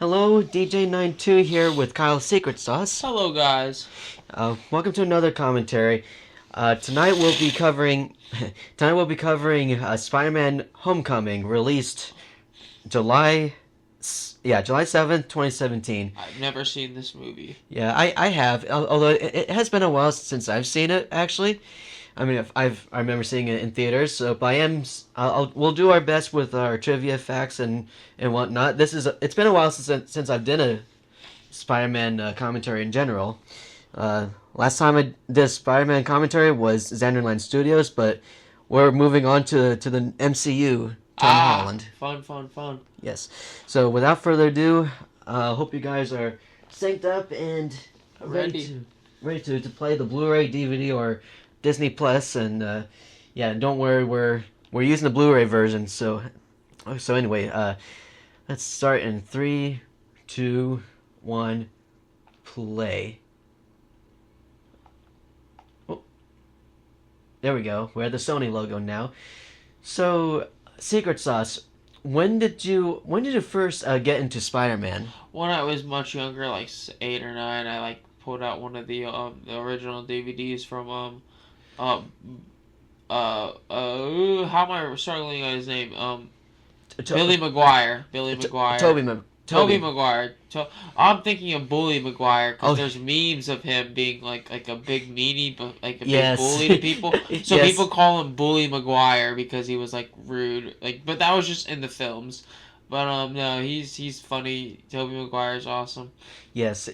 Hello, DJ92 here with Kyle's Secret Sauce. Hello, guys. Welcome to another commentary. Tonight we'll be covering Spider-Man: Homecoming, released July July 7th, 2017. I've never seen this movie. Yeah, I have. Although it has been a while since I've seen it. Actually, I mean, I remember seeing it in theaters. So, but we'll do our best with our trivia facts and whatnot. It's been a while since I've done a Spider-Man commentary in general. Last time I did a Spider-Man commentary was Xanderland Studios, but we're moving on to the MCU. Tom Holland. Fun. Yes. So without further ado, hope you guys are synced up and ready to play the Blu-ray, DVD, or Disney Plus. And don't worry, we're using the Blu-ray version. So anyway, let's start in 3, 2, 1, play. Oh, there we go. We're at the Sony logo now. So, Secret Sauce. When did you first get into Spider-Man? When I was much younger, like 8 or 9, I pulled out one of the original DVDs from how am I struggling on his name? Billy Maguire. Tobey Maguire. I'm thinking of Bully Maguire because there's memes of him being like a big meanie, but like a big bully to people. So Yes. people call him Bully Maguire because he was like rude. But that was just in the films. But no, he's funny. Tobey Maguire's awesome. Yes.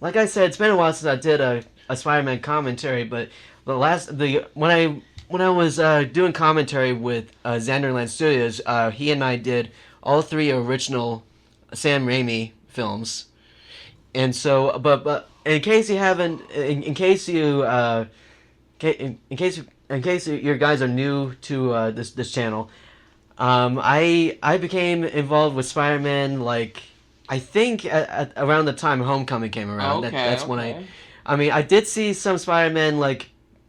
Like I said, it's been a while since I did a Spider-Man commentary, but when I was doing commentary with Xanderland Studios, he and I did all 3 original Sam Raimi films, and so but in case you haven't, in case you you guys are new to this channel, I became involved with Spider-Man I think at around the time Homecoming came around. That's when I did see some Spider-Man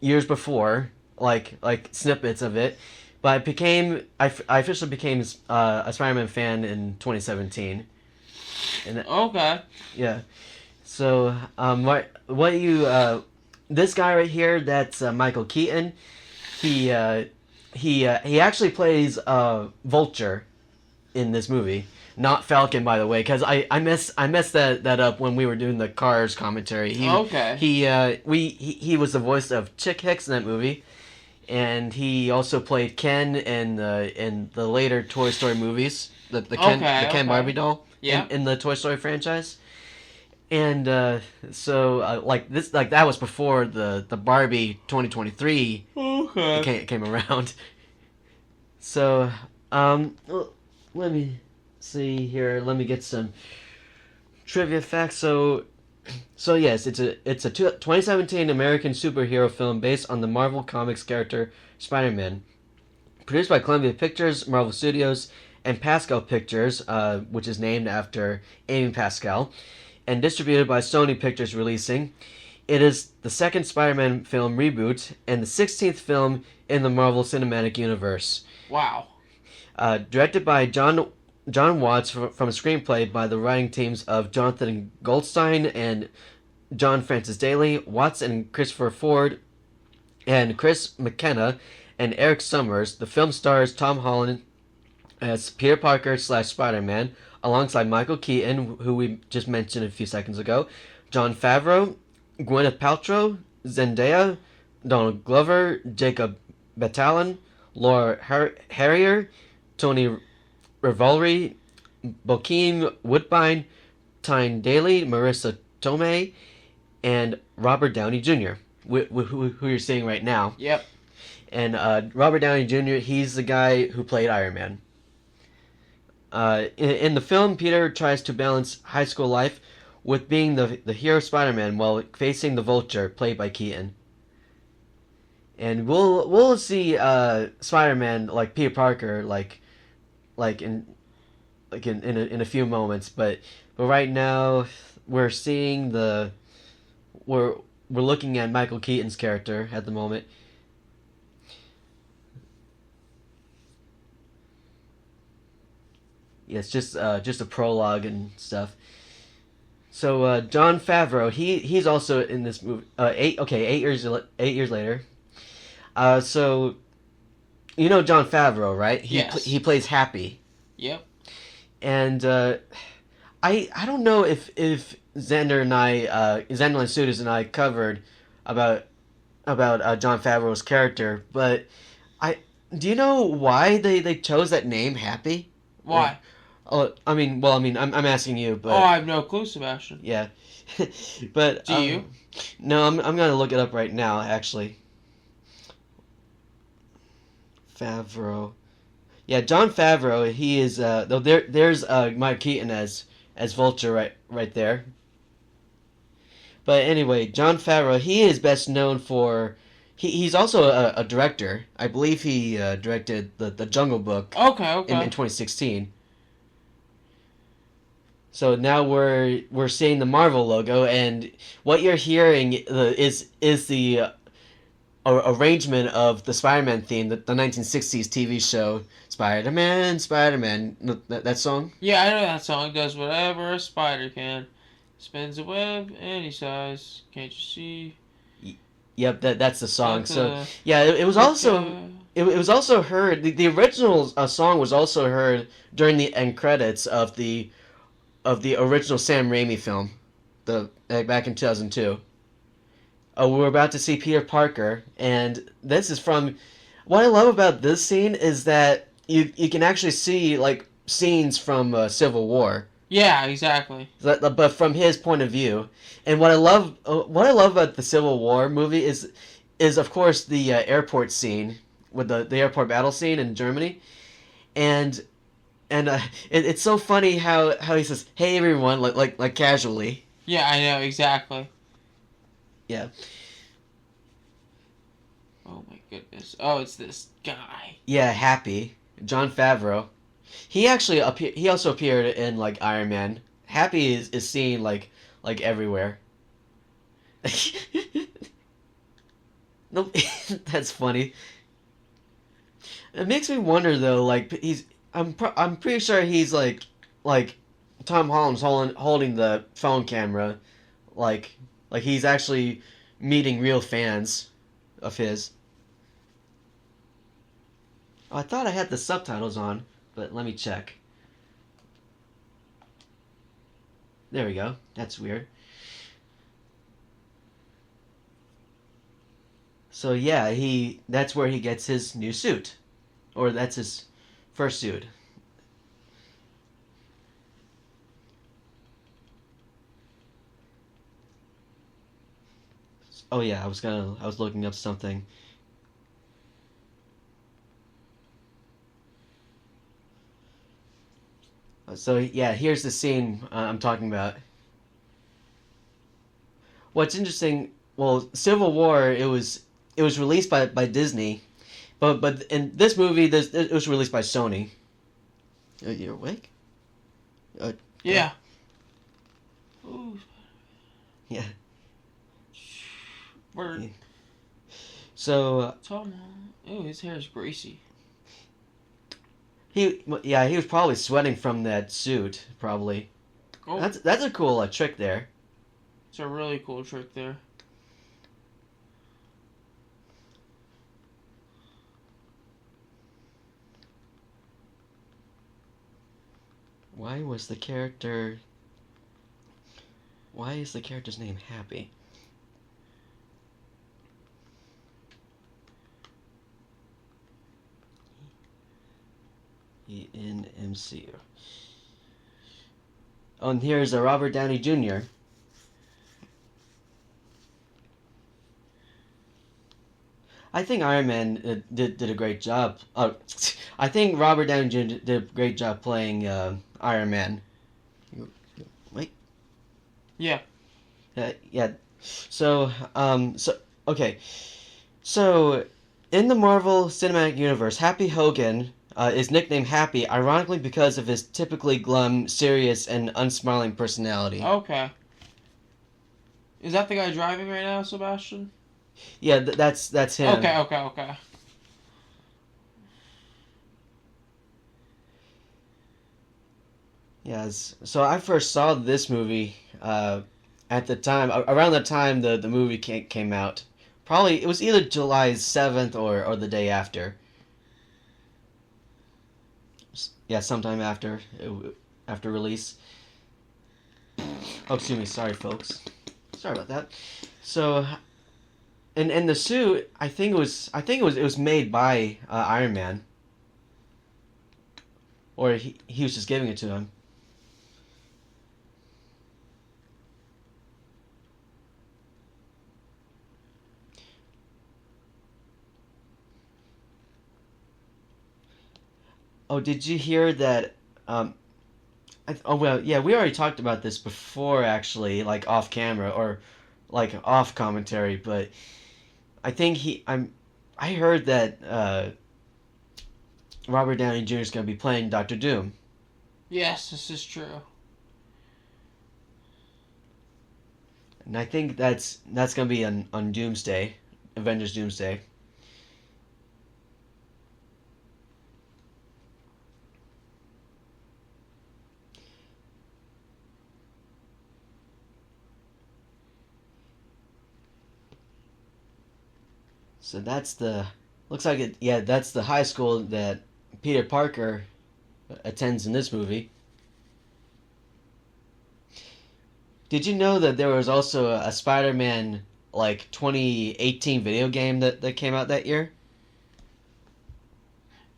years before, like snippets of it, but I officially became a Spider-Man fan in 2017. And yeah. So what you this guy right here, that's Michael Keaton. He actually plays Vulture in this movie, not Falcon, by the way, because I messed that up when we were doing the Cars commentary. He was the voice of Chick Hicks in that movie, and he also played Ken in the later Toy Story movies, the Ken Barbie doll in the Toy Story franchise. And that was before the Barbie 2023 came around. So let me see here. Let me get some trivia facts. So yes, it's a 2017 American superhero film based on the Marvel Comics character Spider-Man. Produced by Columbia Pictures, Marvel Studios, and Pascal Pictures, which is named after Amy Pascal, and distributed by Sony Pictures Releasing. It is the second Spider-Man film reboot and the 16th film in the Marvel Cinematic Universe. Wow. Directed by John Watts from a screenplay by the writing teams of Jonathan Goldstein and John Francis Daly, Watts and Christopher Ford, and Chris McKenna and Eric Summers. The film stars Tom Holland as Peter Parker / Spider-Man, alongside Michael Keaton, who we just mentioned a few seconds ago, Jon Favreau, Gwyneth Paltrow, Zendaya, Donald Glover, Jacob Batalon, Laura Harrier, Tony Revolori, Bokeem Woodbine, Tyne Daly, Marissa Tomei, and Robert Downey Jr., who you're seeing right now. Yep. And Robert Downey Jr., he's the guy who played Iron Man. In the film, Peter tries to balance high school life with being the hero Spider-Man while facing the Vulture, played by Keaton. And we'll see Spider-Man like Peter Parker in a few moments, but right now we're seeing we're looking at Michael Keaton's character at the moment. Yeah, it's just a prologue and stuff. So Jon Favreau, he's also in this movie. 8 years later. So you know Jon Favreau, right? Yes. He plays Happy. Yep. And I don't know if Xander and Sudas and I covered about Jon Favreau's character, but do you know why they chose that name, Happy? Why? I'm asking you, but I have no clue, Sebastian. Yeah, but do you? No, I'm gonna look it up right now. Actually, Favreau. Yeah, Jon Favreau. He is though. There's Mike Keaton as Vulture right there. But anyway, Jon Favreau. He is best known for. He's also a director. I believe he directed the Jungle Book. Okay. In 2016. So now we're seeing the Marvel logo, and what you're hearing is the arrangement of the Spider-Man theme, the 1960s TV show Spider-Man, that song? Yeah, I know that song. It does whatever a spider can. Spins a web any size. Can't you see? Yep, that's the song. So yeah, it was also it was also heard. The original song was also heard during the end credits of the original Sam Raimi film, back in 2002. We're about to see Peter Parker, and this is from. What I love about this scene is that you can actually see like scenes from Civil War. Yeah, exactly. But from his point of view, and what I love about the Civil War movie is of course the airport scene with the airport battle scene in Germany, and it's so funny how he says "Hey everyone" like casually. Yeah, I know exactly. Yeah. Oh my goodness! Oh, it's this guy. Yeah, Happy, Jon Favreau. He actually he also appeared in like Iron Man. Happy is seen like everywhere. Nope, that's funny. It makes me wonder though. Like I'm pretty sure he's like Tom Holland's holding the phone camera, like he's actually meeting real fans of his. Oh, I thought I had the subtitles on, but let me check. There we go. That's weird. So yeah, that's where he gets his new suit. Or that's his first suit. Oh yeah, I was looking up something. So yeah, here's the scene I'm talking about. What's interesting, well, Civil War it was released by Disney, but in this movie it was released by Sony. You're awake? Yeah. Ooh. Yeah. Word. Yeah. So. Tom. Oh, his hair is greasy. He was probably sweating from that suit, probably. Oh. That's a cool trick there. It's a really cool trick there. Why is the character's name Happy? In MCU. Oh, and here's Robert Downey Jr. I think Iron Man did a great job. I think Robert Downey Jr. did a great job playing Iron Man. Wait. Yeah. Yeah. So okay. So in the Marvel Cinematic Universe, Happy Hogan is nicknamed Happy, ironically because of his typically glum, serious, and unsmiling personality. Okay. Is that the guy driving right now, Sebastian? Yeah, that's him. Okay. Yes. So I first saw this movie at the time, around the time the movie came out. Probably it was either July 7th or the day after. Yeah, sometime after release. Oh, excuse me. Sorry, folks. Sorry about that. So, and the suit, it was made by Iron Man, or he was just giving it to him. Oh, did you hear that? Oh well, yeah, we already talked about this before, actually, like off camera or like off commentary. But I think I heard that Robert Downey Jr. is going to be playing Doctor Doom. Yes, this is true. And I think that's going to be on Doomsday, Avengers Doomsday. So looks like it. Yeah, that's the high school that Peter Parker attends in this movie. Did you know that there was also a Spider-Man like 2018 video game that came out that year?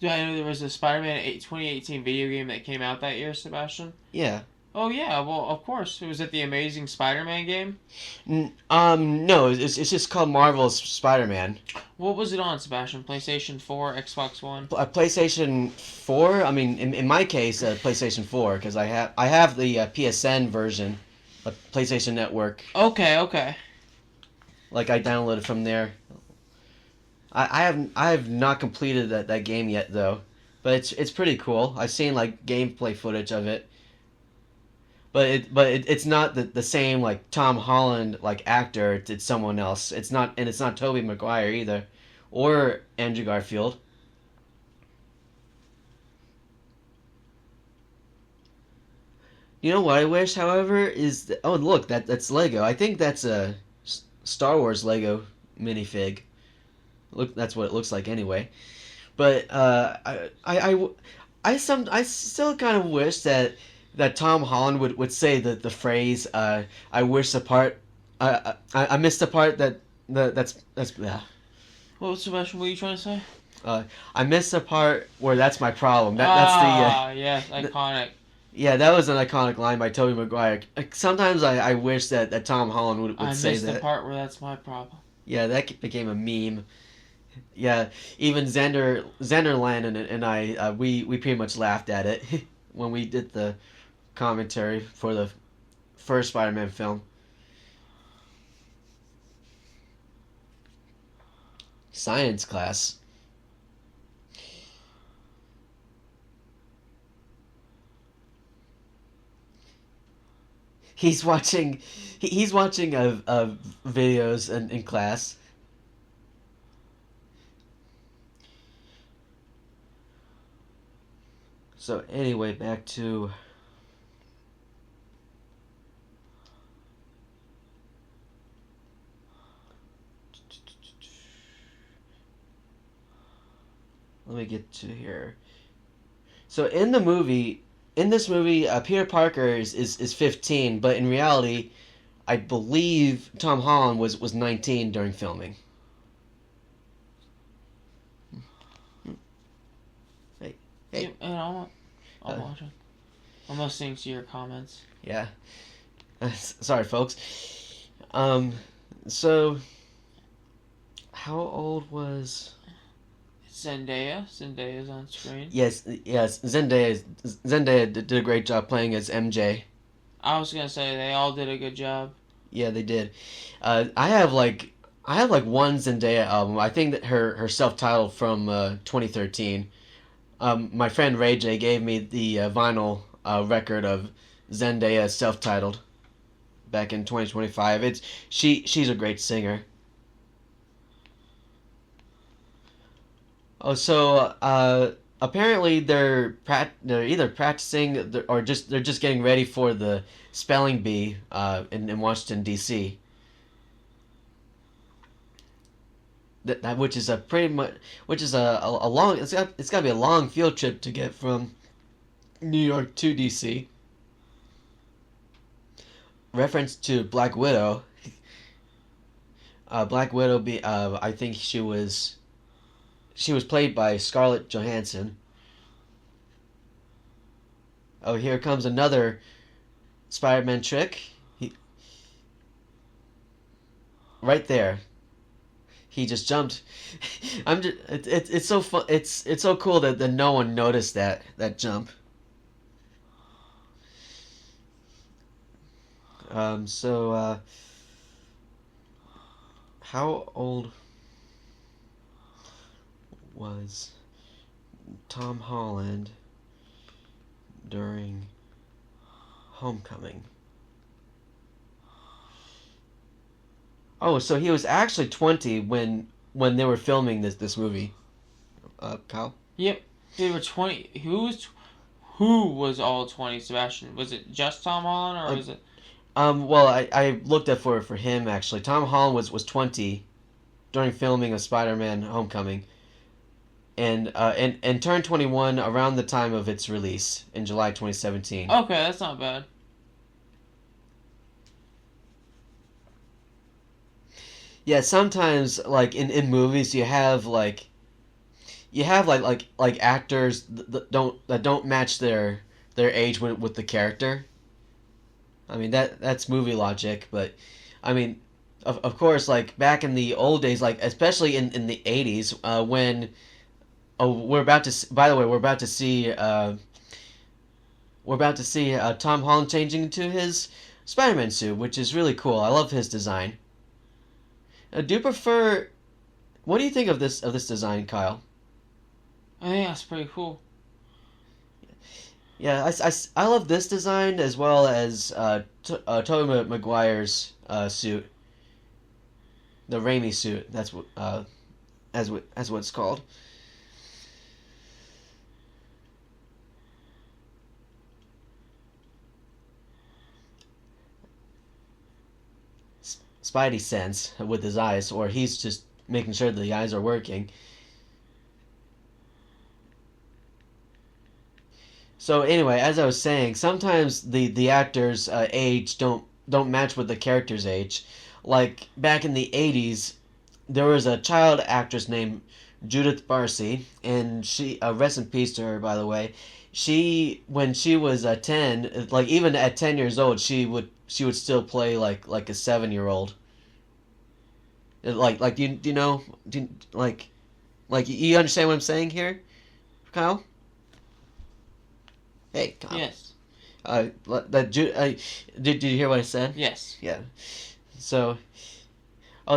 Do I know there was a Spider-Man 2018 video game that came out that year, Sebastian? Yeah. Oh yeah, well of course. Was it the Amazing Spider-Man game? No, it's just called Marvel's Spider-Man. What was it on, Sebastian? PlayStation 4, Xbox One? PlayStation 4. I mean, in my case, PlayStation 4, because I have the PSN version, PlayStation Network. Okay. Like I downloaded from there. I have not completed that game yet though, but it's pretty cool. I've seen like gameplay footage of it. It's not the same like Tom Holland like actor. It's someone else. It's not Tobey Maguire either, or Andrew Garfield. You know what I wish, however, is oh look that's Lego. I think that's a Star Wars Lego minifig. Look, that's what it looks like anyway. But I still kind of wish that Tom Holland would say the phrase I wish the part I missed the part that's yeah. What Sebastian? What are you trying to say? I missed the part where that's my problem. That's yes, iconic. Yeah, that was an iconic line by Tobey Maguire. Sometimes I wish that Tom Holland would say that. I missed the part where that's my problem. Yeah, that became a meme. Yeah, even Zenderland and I we pretty much laughed at it when we did the commentary for the first Spider-Man film. Science class. He's watching videos in class. So anyway, back to let me get to here. So in this movie, Peter Parker is 15, but in reality, I believe Tom Holland was 19 during filming. Hey. I'm watching. I'm listening to your comments. Yeah. Sorry, folks. So, how old was... Zendaya? Zendaya's on screen. Yes. Zendaya did a great job playing as MJ. I was gonna say, they all did a good job. Yeah, they did. I have one Zendaya album. I think that her self-titled from 2013. My friend Ray J gave me the vinyl record of Zendaya self-titled back in 2025. She's a great singer. Oh, so apparently they're either practicing or they're just getting ready for the spelling bee in Washington D.C. That which is a pretty much which is a long it's got to be a long field trip to get from New York to D.C. Reference to Black Widow. Black Widow I think she was played by Scarlett Johansson. Oh, here comes another Spider-Man trick. Right there. He just jumped. It's so fun. It's so cool that no one noticed that jump. How old was Tom Holland during Homecoming? Oh, so he was actually 20 when they were filming this movie. Kyle? Yep, they were 20. Who was all 20? Sebastian? Was it just Tom Holland, or was it? Well, I looked up for him actually. Tom Holland was 20 during filming of Spider-Man: Homecoming, and turned 21 around the time of its release in July 2017. Okay, that's not bad. Yeah, sometimes like in movies you have like actors that don't match their age with the character. I mean that's movie logic, but I mean of course like back in the old days, like especially in the 80s when we're about to by the way we're about to see Tom Holland changing into his Spider-Man suit, which is really cool. I love his design. Do you prefer? What do you think of this design, Kyle? I think that's pretty cool. Yeah, I love this design as well as Tobey Maguire's suit, the Raimi suit. That's what as what it's called. Spidey sense with his eyes, or he's just making sure that the eyes are working. So anyway, as I was saying, sometimes the actors' age don't match with the character's age. Like back in the 80s, there was a child actress named Judith Barcy, and she rest in peace to her, by the way. She when she was 10, like even at 10 years old, she would still play like a 7-year-old. Like do you know like you understand what I'm saying here, Kyle? Hey, Kyle. Yes. Did you hear what I said? Yes. Yeah. So, I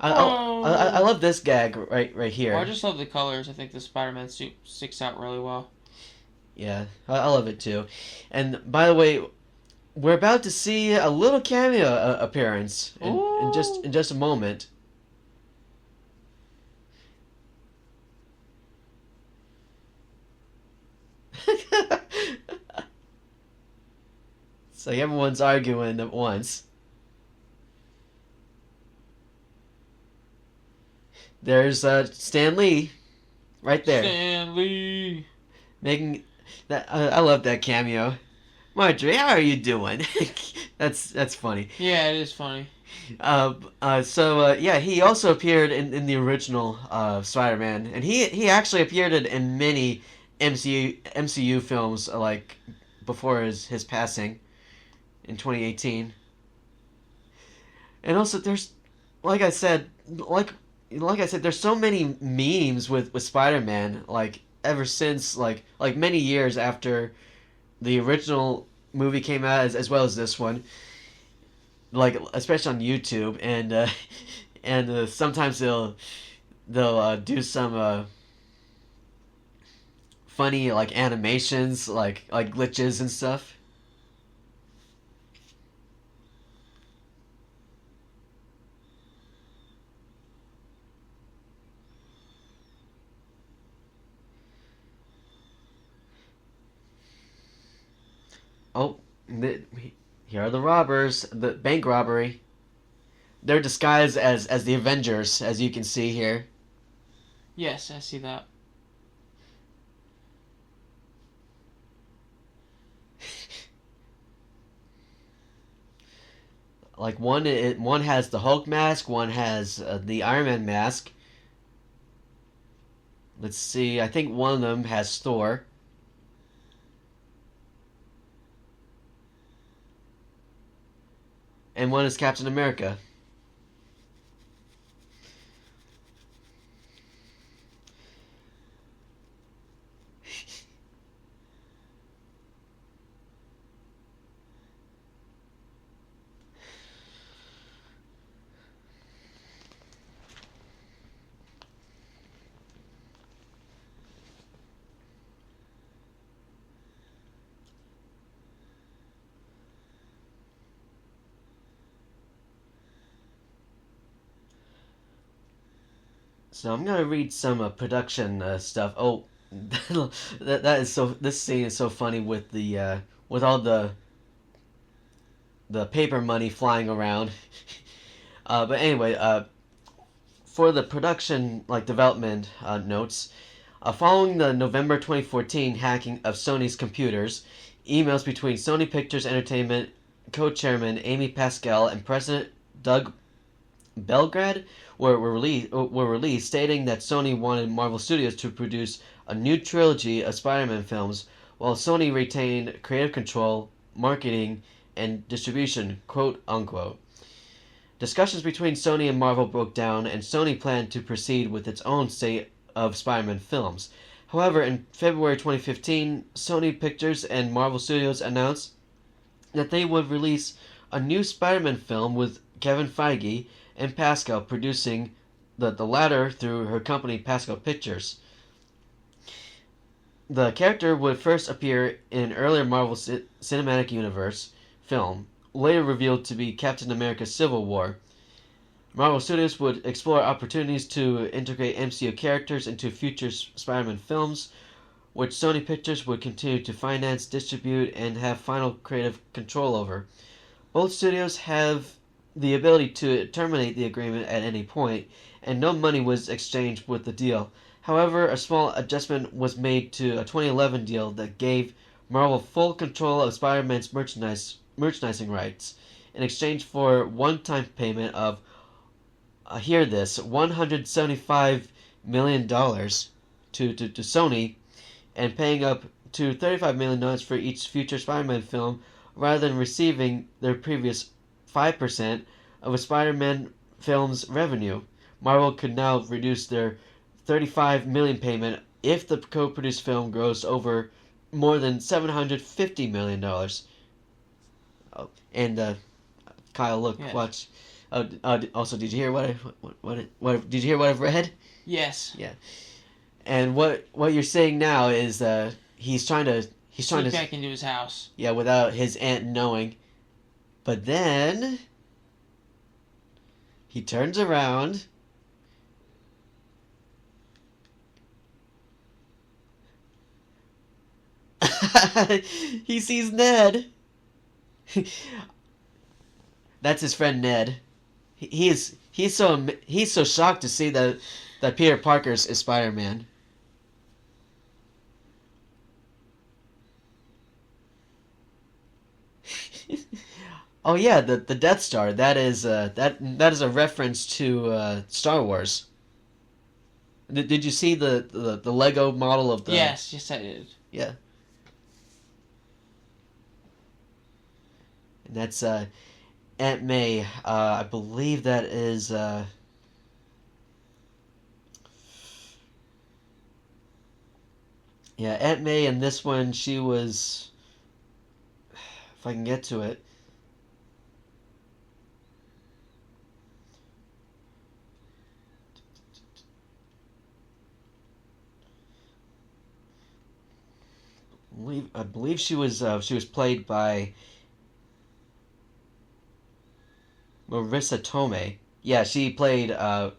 love this gag right here. Well, I just love the colors. I think the Spider-Man suit sticks out really well. Yeah, I love it too. And by the way, we're about to see a little cameo appearance in just a moment. So everyone's arguing at once. There's Stan Lee, right there. Stan Lee. Making that. I love that cameo. Marjorie, how are you doing? That's funny. Yeah, it is funny. Yeah, he also appeared in the original Spider-Man, and he actually appeared in many MCU films like before his passing in 2018. And also, there's like I said, there's so many memes with Spider-Man, like ever since like many years after the original movie came out, as well as this one. Like especially on YouTube, and sometimes they'll do some funny like animations, like glitches and stuff. Oh, here are the robbers. The bank robbery. They're disguised as the Avengers, as you can see here. Yes, I see that. Like one has the Hulk mask, one has the Iron Man mask. Let's see. I think one of them has Thor. And one is Captain America. So I'm gonna read some production stuff. Oh, that is so. This scene is so funny with the with all the paper money flying around. But anyway, for the production development notes, following the November 2014 hacking of Sony's computers, emails between Sony Pictures Entertainment co-chairman Amy Pascal and President Doug Belgrad were released, stating that Sony wanted Marvel Studios to produce a new trilogy of Spider-Man films, while Sony retained creative control, marketing, and distribution, quote unquote. Discussions between Sony and Marvel broke down, and Sony planned to proceed with its own slate of Spider-Man films. However, in February 2015, Sony Pictures and Marvel Studios announced that they would release a new Spider-Man film with Kevin Feige and Pascal producing, the latter through her company Pascal Pictures. The character would first appear in an earlier Marvel Cinematic Universe film, later revealed to be Captain America Civil War. Marvel Studios would explore opportunities to integrate MCU characters into future Spider-Man films, which Sony Pictures would continue to finance, distribute, and have final creative control over. Both studios have the ability to terminate the agreement at any point, and no money was exchanged with the deal. However, a small adjustment was made to a 2011 deal that gave Marvel full control of Spider-Man's merchandising rights in exchange for one-time payment of, hear this, $175 million to Sony, and paying up to $35 million for each future Spider-Man film, rather than receiving their previous 5% of a Spider-Man film's revenue. Marvel could now reduce their $35 million payment if the co-produced film grossed over more than $750 million. Oh, and Kyle, look, yes. Watch. Also, did you hear what did you hear what I've read? Yes. Yeah. And what you're saying now is he's trying to sneak back into his house. Yeah, without his aunt knowing. But then he turns around. He sees Ned. That's his friend Ned. He's so shocked to see that Peter Parker is Spider-Man. Oh yeah, the Death Star. That is that is a reference to Star Wars. Did you see the Lego model of the? Yes, I did. Yeah. And that's Aunt May. I believe that is. Yeah, Aunt May in this one, she was. If I can get to it. I believe she was played by Marissa Tomei. Yeah, she played Aunt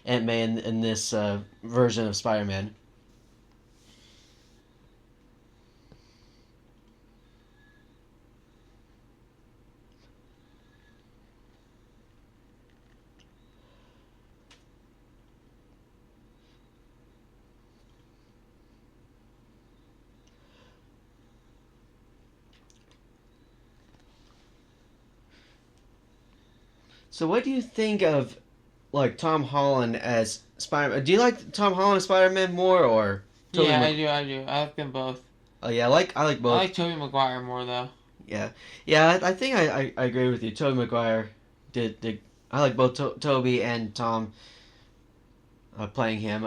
May in this version of Spider-Man. So what do you think of like Tom Holland as Spider-Man? Do you like Tom Holland as Spider-Man more or Yeah, I do. I like them both. Oh yeah, I like I both. like Tobey Maguire more though. Yeah, yeah. I think I agree with you. Tobey Maguire did. I like both Toby and Tom playing him.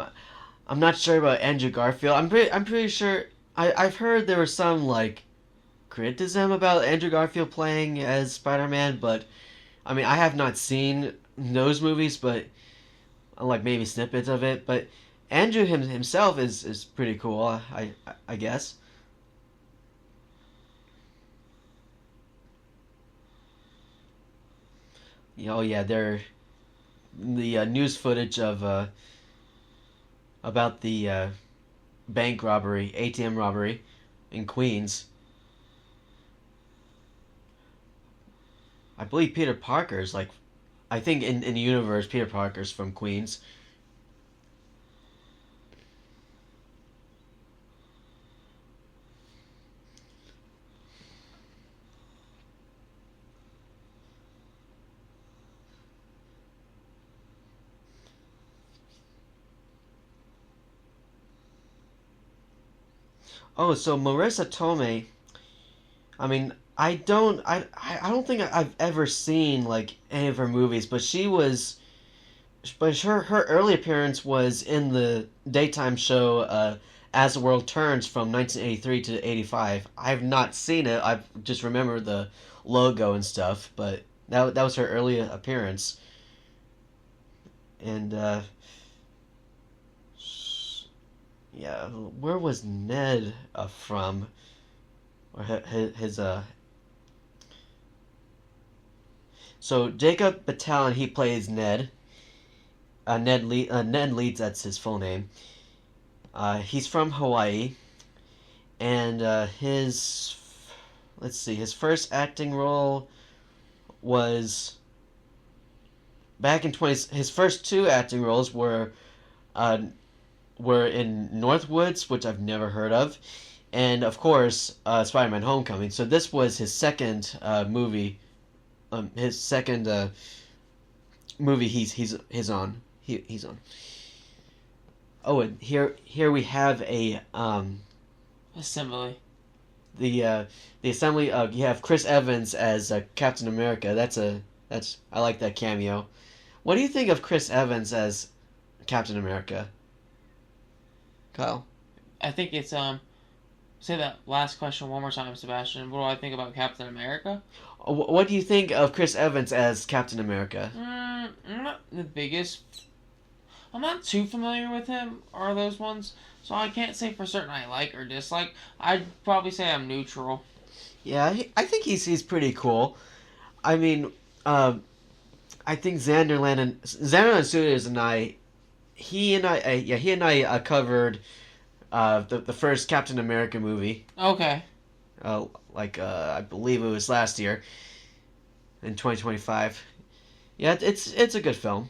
I'm not sure about Andrew Garfield. I'm pretty sure. I've heard there was some like criticism about Andrew Garfield playing as Spider-Man, but I mean I have not seen those movies, but like maybe snippets of it. But Andrew himself is pretty cool. I guess. Oh yeah, there the news footage of about the bank robbery, ATM robbery in Queens. I believe Peter Parker's like, I think in the universe Peter Parker's from Queens. Oh, so Marissa Tomei. I mean, I don't think I've ever seen like any of her movies, but her early appearance was in the daytime show As the World Turns from 1983 to 85. I have not seen it. I just remember the logo and stuff, but that was her early appearance. And yeah, where was Ned from? Or his So Jacob Batalon, he plays Ned. Ned Leeds, that's his full name. He's from Hawaii, and his first acting role was back in 20. His first two acting roles were in Northwoods, which I've never heard of, and of course Spider-Man: Homecoming. So this was his second movie. His second movie he's on. He's on. Oh, and here we have a assembly. The assembly. You have Chris Evans as Captain America. That's I like that cameo. What do you think of Chris Evans as Captain America? Kyle. I think it's Say that last question one more time, Sebastian. What do I think about Captain America? What do you think of Chris Evans as Captain America? I'm not the biggest. I'm not too familiar with him or those ones, so I can't say for certain I like or dislike. I'd probably say I'm neutral. Yeah, I think he's pretty cool. I mean, I think Xander Studios and he and I covered the first Captain America movie. Okay. I believe it was last year, in 2025. Yeah, it's a good film.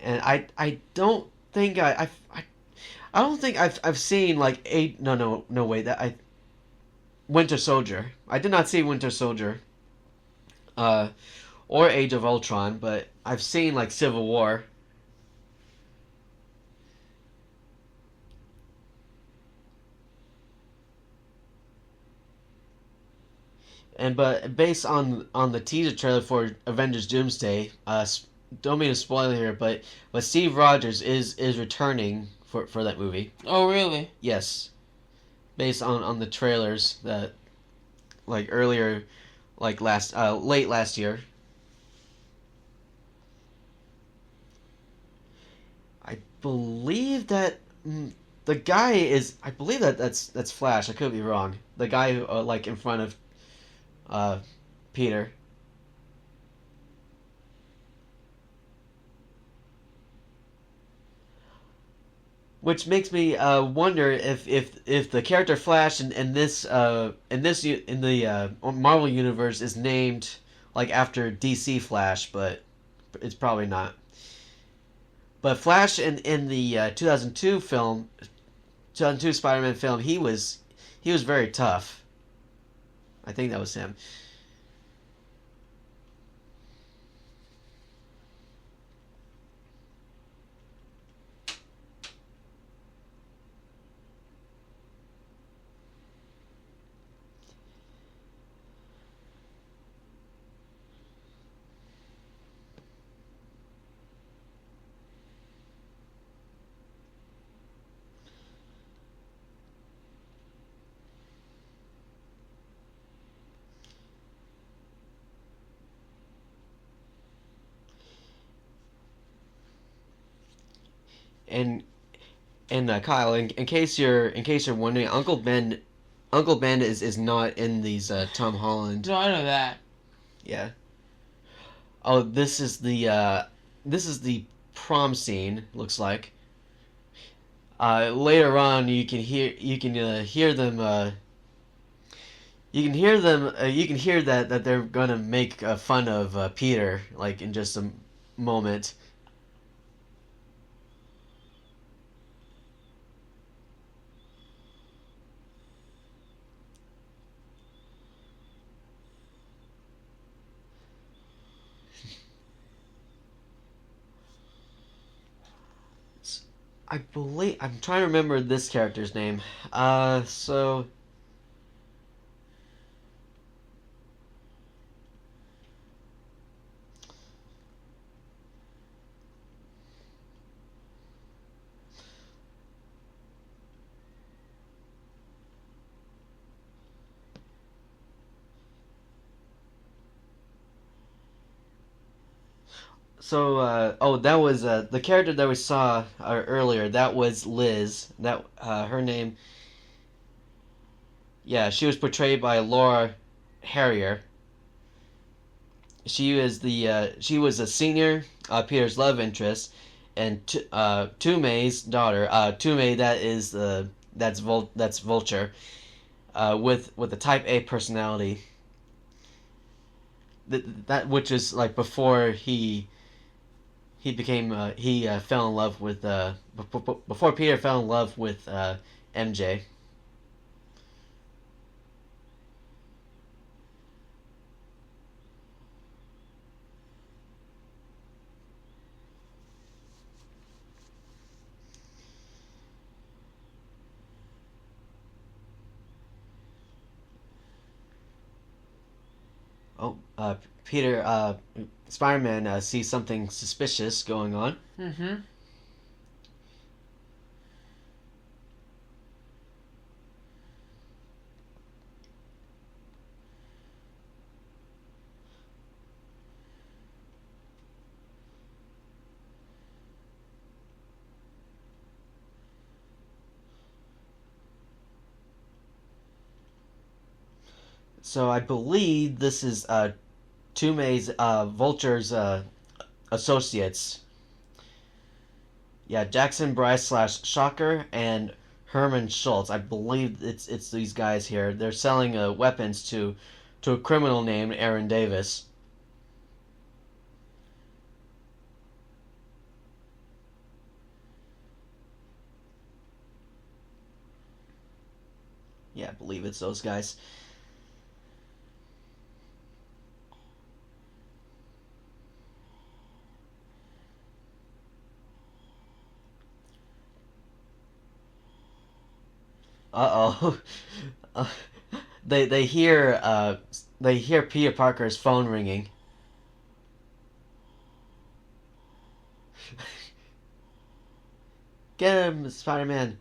And I don't think I don't think I've seen like no wait that I Winter Soldier. I did not see Winter Soldier. Or Age of Ultron, but I've seen like Civil War. But based on the teaser trailer for Avengers Doomsday, don't mean to spoil here, but Steve Rogers is returning for that movie. Oh really? Yes, based on the trailers that like earlier, like late last year. I believe that the guy is. I believe that's Flash. I could be wrong. The guy who like in front of Peter. Which makes me wonder if the character Flash in the Marvel universe is named like after DC Flash, but it's probably not. But Flash in the 2002 Spider-Man film, he was very tough. I think that was him. and Kyle, in case you're wondering, Uncle Ben is not in these Tom Holland. No, I know that. Yeah. Oh, this is the prom scene. Looks like. Later on, you can hear them. You can hear that they're gonna make fun of Peter, like in just a moment. I'm trying to remember this character's name. So. That was the character that we saw earlier. That was Liz. That her name. Yeah, she was portrayed by Laura Harrier. She was a senior, Peter's love interest, and Tumei's daughter. Tumei, that's Vulture, with a Type A personality. That which is like before he fell in love with before Peter fell in love with MJ. Oh, Peter, Spider-Man sees something suspicious going on. Mm-hmm. So I believe this is Tumei's Vulture's associates. Yeah, Jackson Bryce / Shocker and Herman Schultz. I believe it's these guys here. They're selling weapons to a criminal named Aaron Davis. Yeah, I believe it's those guys. Uh-oh. Uh, they hear Peter Parker's phone ringing. Get him, Spider-Man.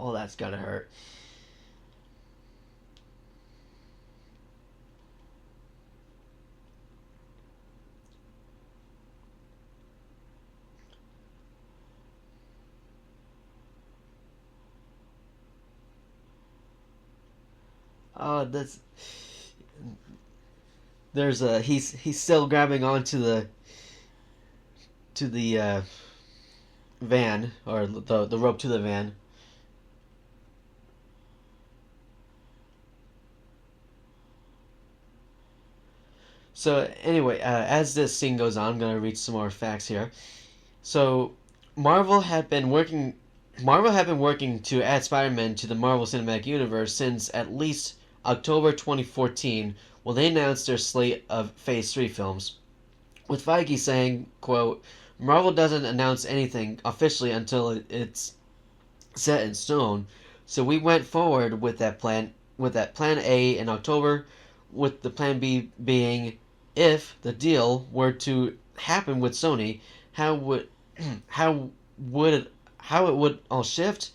Oh, that's gotta hurt. Oh, that's there's a he's still grabbing onto the van, or the rope to the van. So anyway, as this scene goes on, I'm gonna read some more facts here. So Marvel had been working to add Spider-Man to the Marvel Cinematic Universe since at least October 2014, when they announced their slate of Phase 3 films. With Feige saying, quote, Marvel doesn't announce anything officially until it's set in stone, so we went forward with that plan A in October, with the plan B being, if the deal were to happen with Sony, how would how it would all shift.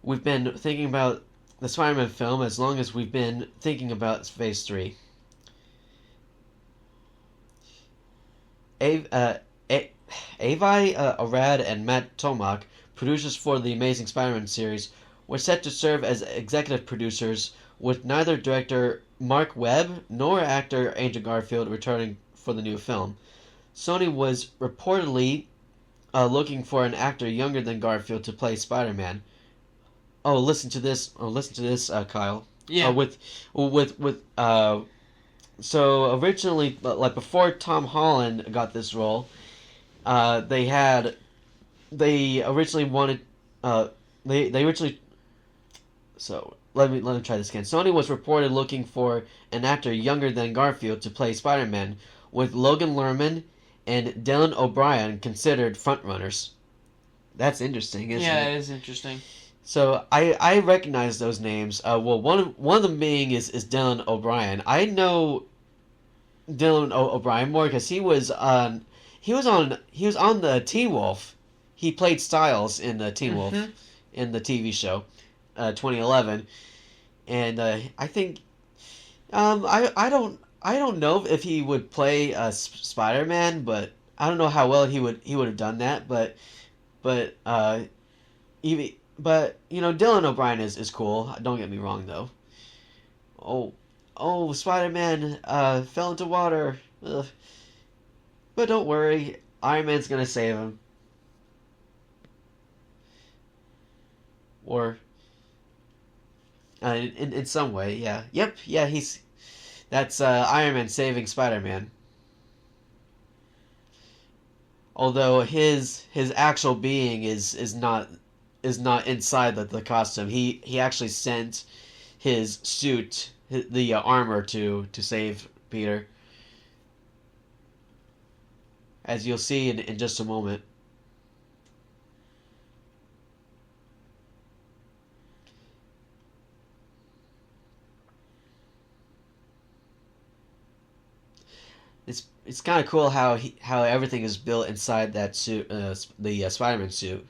We've been thinking about the Spider-Man film as long as we've been thinking about Phase 3. Avi Arad and Matt Tomac, producers for the Amazing Spider-Man series, were set to serve as executive producers, with neither director Mark Webb nor actor Andrew Garfield returning for the new film. Sony was reportedly looking for an actor younger than Garfield to play Spider-Man. Oh, listen to this! Kyle. Yeah. So originally, like before Tom Holland got this role, they originally wanted they originally. So let me try this again. Sony was reported looking for an actor younger than Garfield to play Spider-Man, with Logan Lerman and Dylan O'Brien considered frontrunners. That's interesting, isn't it? Yeah, it is interesting. So I recognize those names. Well, one of them being is Dylan O'Brien. I know Dylan O'Brien more because he was on the Teen Wolf. He played Styles in the Teen Wolf in the TV show, 2011, and I think I don't know if he would play Spider-Man, but I don't know how well he would have done that. But Dylan O'Brien is cool. Don't get me wrong though. Oh, Spider-Man fell into water. Ugh. But don't worry, Iron Man's gonna save him. Or in some way, yeah. Yep, yeah, that's Iron Man saving Spider-Man. Although his actual being is not inside the costume. He actually sent his suit, the armor to save Peter. As you'll see in just a moment. It's kind of cool how everything is built inside that suit, the Spider-Man suit.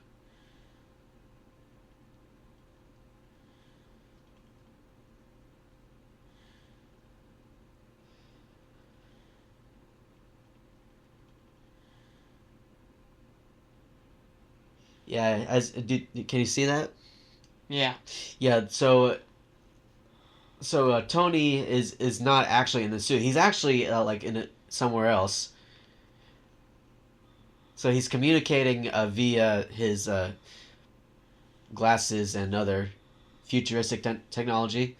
Yeah, can you see that? Yeah. Yeah. So Tony is not actually in the suit. He's actually like in it somewhere else. So he's communicating via his glasses and other futuristic technology.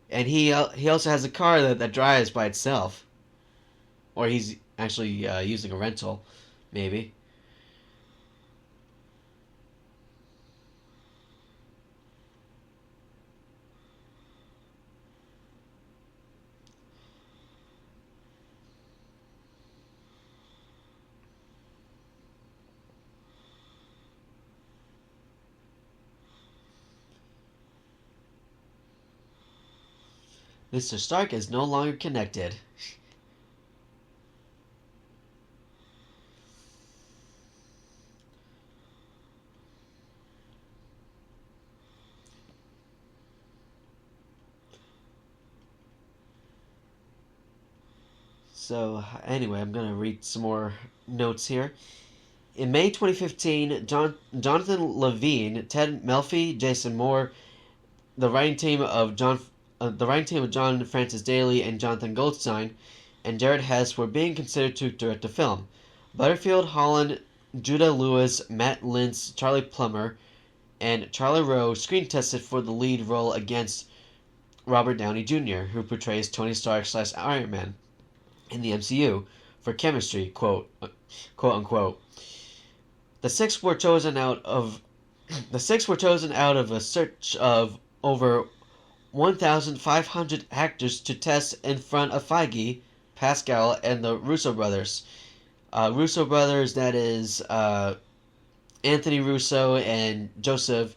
And he also has a car that drives by itself, or he's actually using a rental, maybe. Mr. Stark is no longer connected. So, anyway, I'm going to read some more notes here. In May 2015, Jonathan Levine, Ted Melfi, Jason Moore, the writing team of John Francis Daly and Jonathan Goldstein, and Jared Hess were being considered to direct the film. Butterfield, Holland, Judah Lewis, Matt Lintz, Charlie Plummer, and Charlie Rowe screen tested for the lead role against Robert Downey Jr., who portrays Tony Stark / Iron Man in the MCU, for chemistry, quote unquote. The six were chosen out of a search of over 1,500 actors to test in front of Feige, Pascal, and the Russo brothers. That is Anthony Russo and Joseph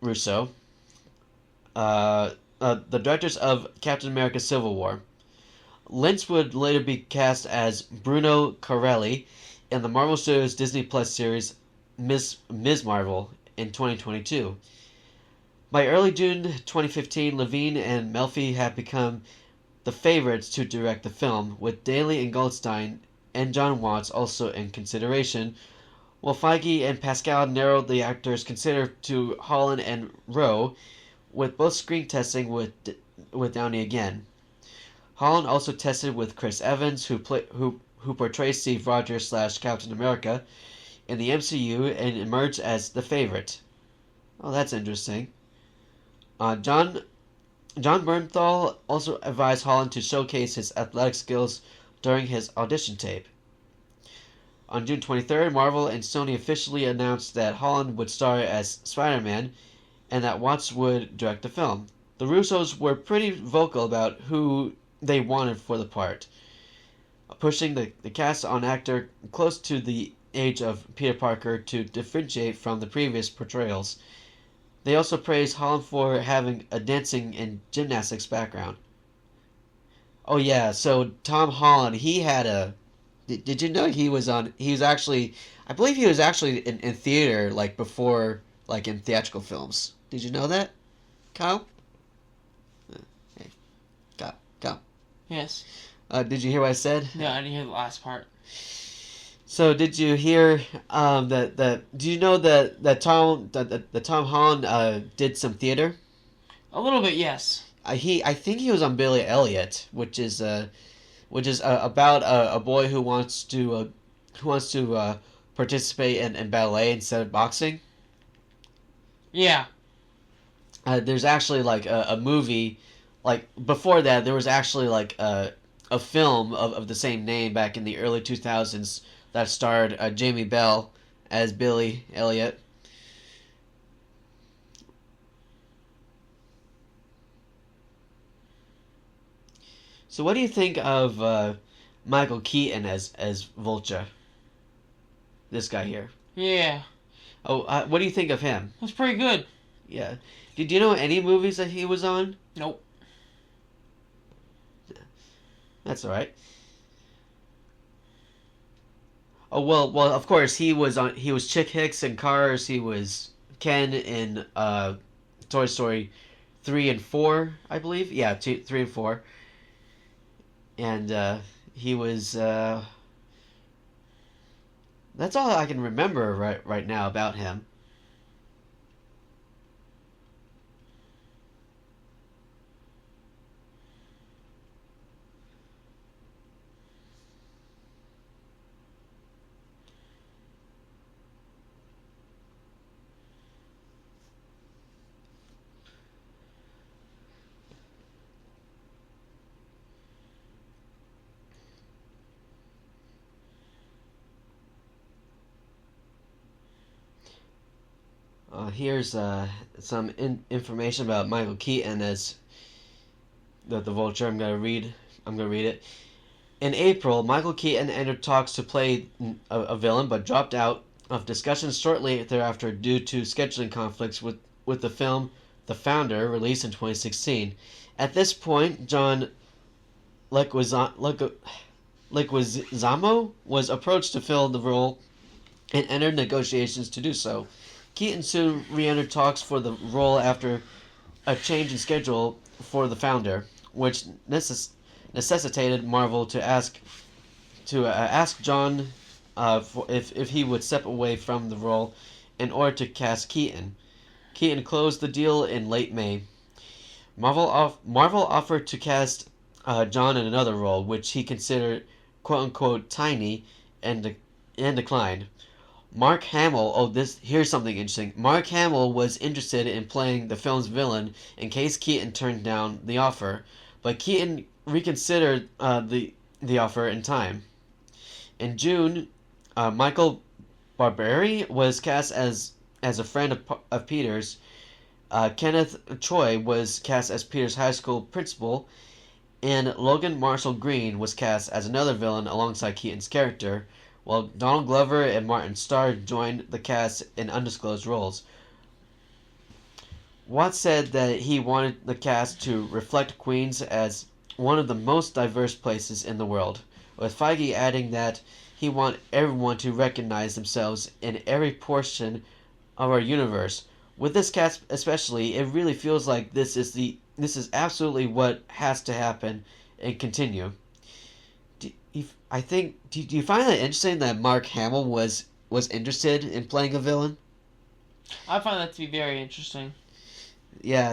Russo. The directors of Captain America: Civil War. Lintz would later be cast as Bruno Carelli in the Marvel Studios Disney Plus series Ms. Marvel in 2022. By early June 2015, Levine and Melfi have become the favorites to direct the film, with Daly and Goldstein and John Watts also in consideration, while Feige and Pascal narrowed the actors considered to Holland and Rowe, with both screen testing with Downey again. Holland also tested with Chris Evans, who portrays Steve Rogers / Captain America in the MCU and emerged as the favorite. Oh, that's interesting. John Bernthal also advised Holland to showcase his athletic skills during his audition tape. On June 23rd, Marvel and Sony officially announced that Holland would star as Spider-Man and that Watts would direct the film. The Russos were pretty vocal about who they wanted for the part, pushing the cast on actor close to the age of Peter Parker to differentiate from the previous portrayals. They also praised Holland for having a dancing and gymnastics background. Oh yeah, so Tom Holland, he had a... Did you know he was actually... I believe he was actually in theater, like, before, like, in theatrical films. Did you know that, Kyle? Hey, Kyle. Yes. Did you hear what I said? No, I didn't hear the last part. So did you hear that? Do you know that Tom Holland did some theater? A little bit, yes. I think he was on Billy Elliot, which is about a boy who wants to participate in ballet instead of boxing. Yeah. There's actually like a movie, like before that there was actually like a film of the same name back in the early 2000s that starred Jamie Bell as Billy Elliot. So what do you think of Michael Keaton as Vulture? This guy here. Yeah. Oh, what do you think of him? That's pretty good. Yeah. Did you know any movies that he was on? Nope. That's all right. Oh well, of course he was on. He was Chick Hicks in Cars. He was Ken in Toy Story 3 and 4, I believe. Yeah, 3 and 4. And he was. That's all I can remember right now about him. Here's some information about Michael Keaton as the Vulture. I'm gonna read it. In April, Michael Keaton entered talks to play a villain, but dropped out of discussions shortly thereafter due to scheduling conflicts with the film The Founder, released in 2016. At this point, John Leguizamo was approached to fill the role and entered negotiations to do so. Keaton soon re-entered talks for the role after a change in schedule for The Founder, which necessitated Marvel to ask John if he would step away from the role in order to cast Keaton. Keaton closed the deal in late May. Marvel offered to cast John in another role, which he considered "quote-unquote" tiny, and declined. Mark Hamill. Here's something interesting. Mark Hamill was interested in playing the film's villain in case Keaton turned down the offer, but Keaton reconsidered the offer in time. In June, Michael Barberi was cast as a friend of Peter's. Kenneth Choi was cast as Peter's high school principal, and Logan Marshall Green was cast as another villain alongside Keaton's character, while Donald Glover and Martin Starr joined the cast in undisclosed roles. Watts said that he wanted the cast to reflect Queens as one of the most diverse places in the world, with Feige adding that he wanted everyone to recognize themselves in every portion of our universe. With this cast especially, it really feels like this is absolutely what has to happen and continue. I think. Do you find it interesting that Mark Hamill was interested in playing a villain? I find that to be very interesting.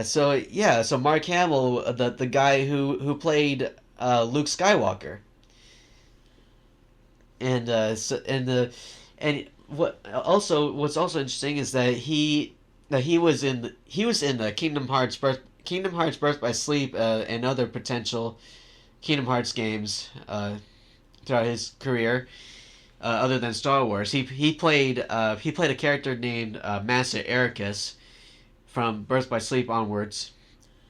So Mark Hamill, the guy who played Luke Skywalker, and what's also interesting is that he was in the Kingdom Hearts Birth by Sleep and other potential Kingdom Hearts games throughout his career. Other than Star Wars, he played a character named Master Ericus from Birth by Sleep onwards,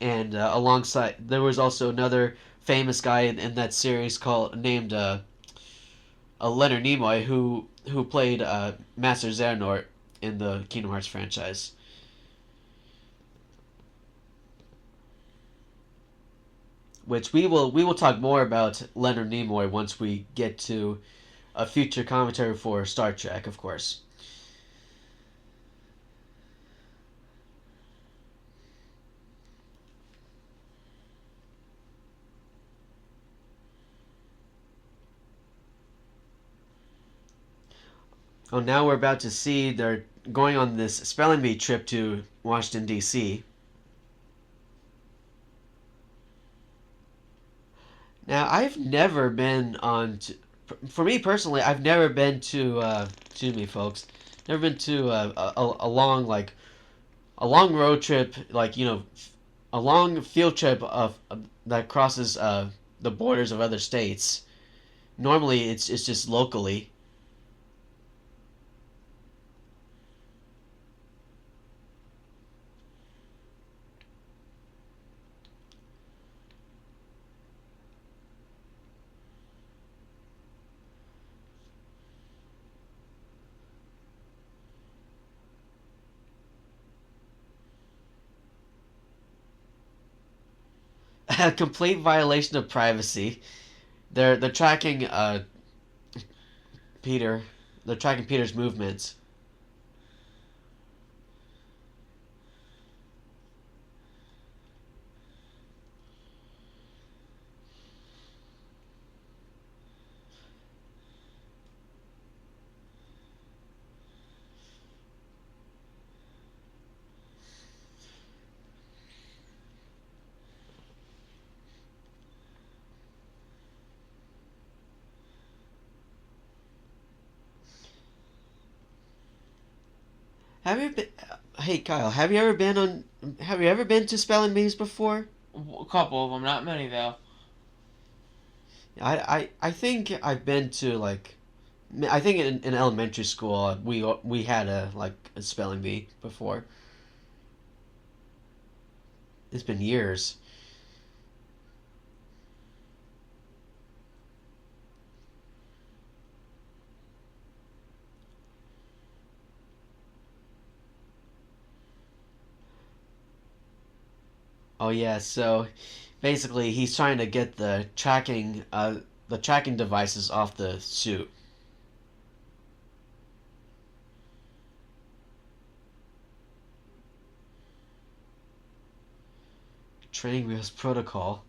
and alongside there was also another famous guy in that series called named Leonard Nimoy who played Master Xehanort in the Kingdom Hearts franchise. Which we will talk more about Leonard Nimoy once we get to a future commentary for Star Trek, of course. Oh, now we're about to see they're going on this spelling bee trip to Washington, D.C. Now, I've never been on. For me personally, I've never been to. Excuse me, folks. Never been to a long a long road trip, a long field trip of that crosses the borders of other states. Normally, it's just locally. A complete violation of privacy. They're tracking Peter. They're tracking Peter's movements. Have you been? Hey Kyle, Have you ever been to spelling bees before? A couple of them, not many though. I think I've been to I think in elementary school we had a spelling bee before. It's been years. Oh yeah, so basically he's trying to get the tracking devices off the suit. Training wheels protocol.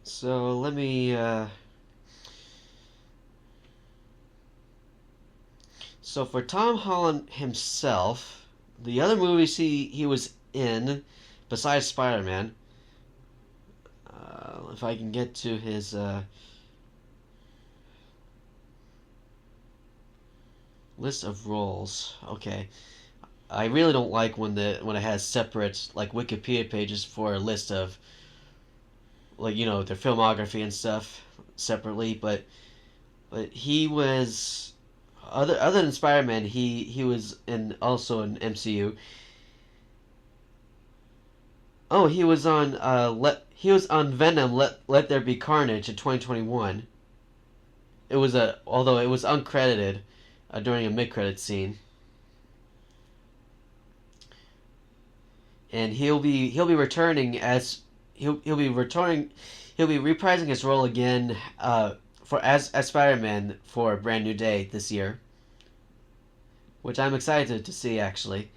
So let me so for Tom Holland himself, the other movies he was in besides Spider-Man, if I can get to his list of roles. Okay. I really don't like when it has separate Wikipedia pages for a list of their filmography and stuff separately, but he was other than Spider-Man, he was in also in MCU. Oh, he was on Venom Let There Be Carnage in 2021. Although it was uncredited during a mid-credit scene. and he'll be returning as he'll be returning he'll be reprising his role again for as Spider-Man for a Brand New Day this year, which I'm excited to see actually.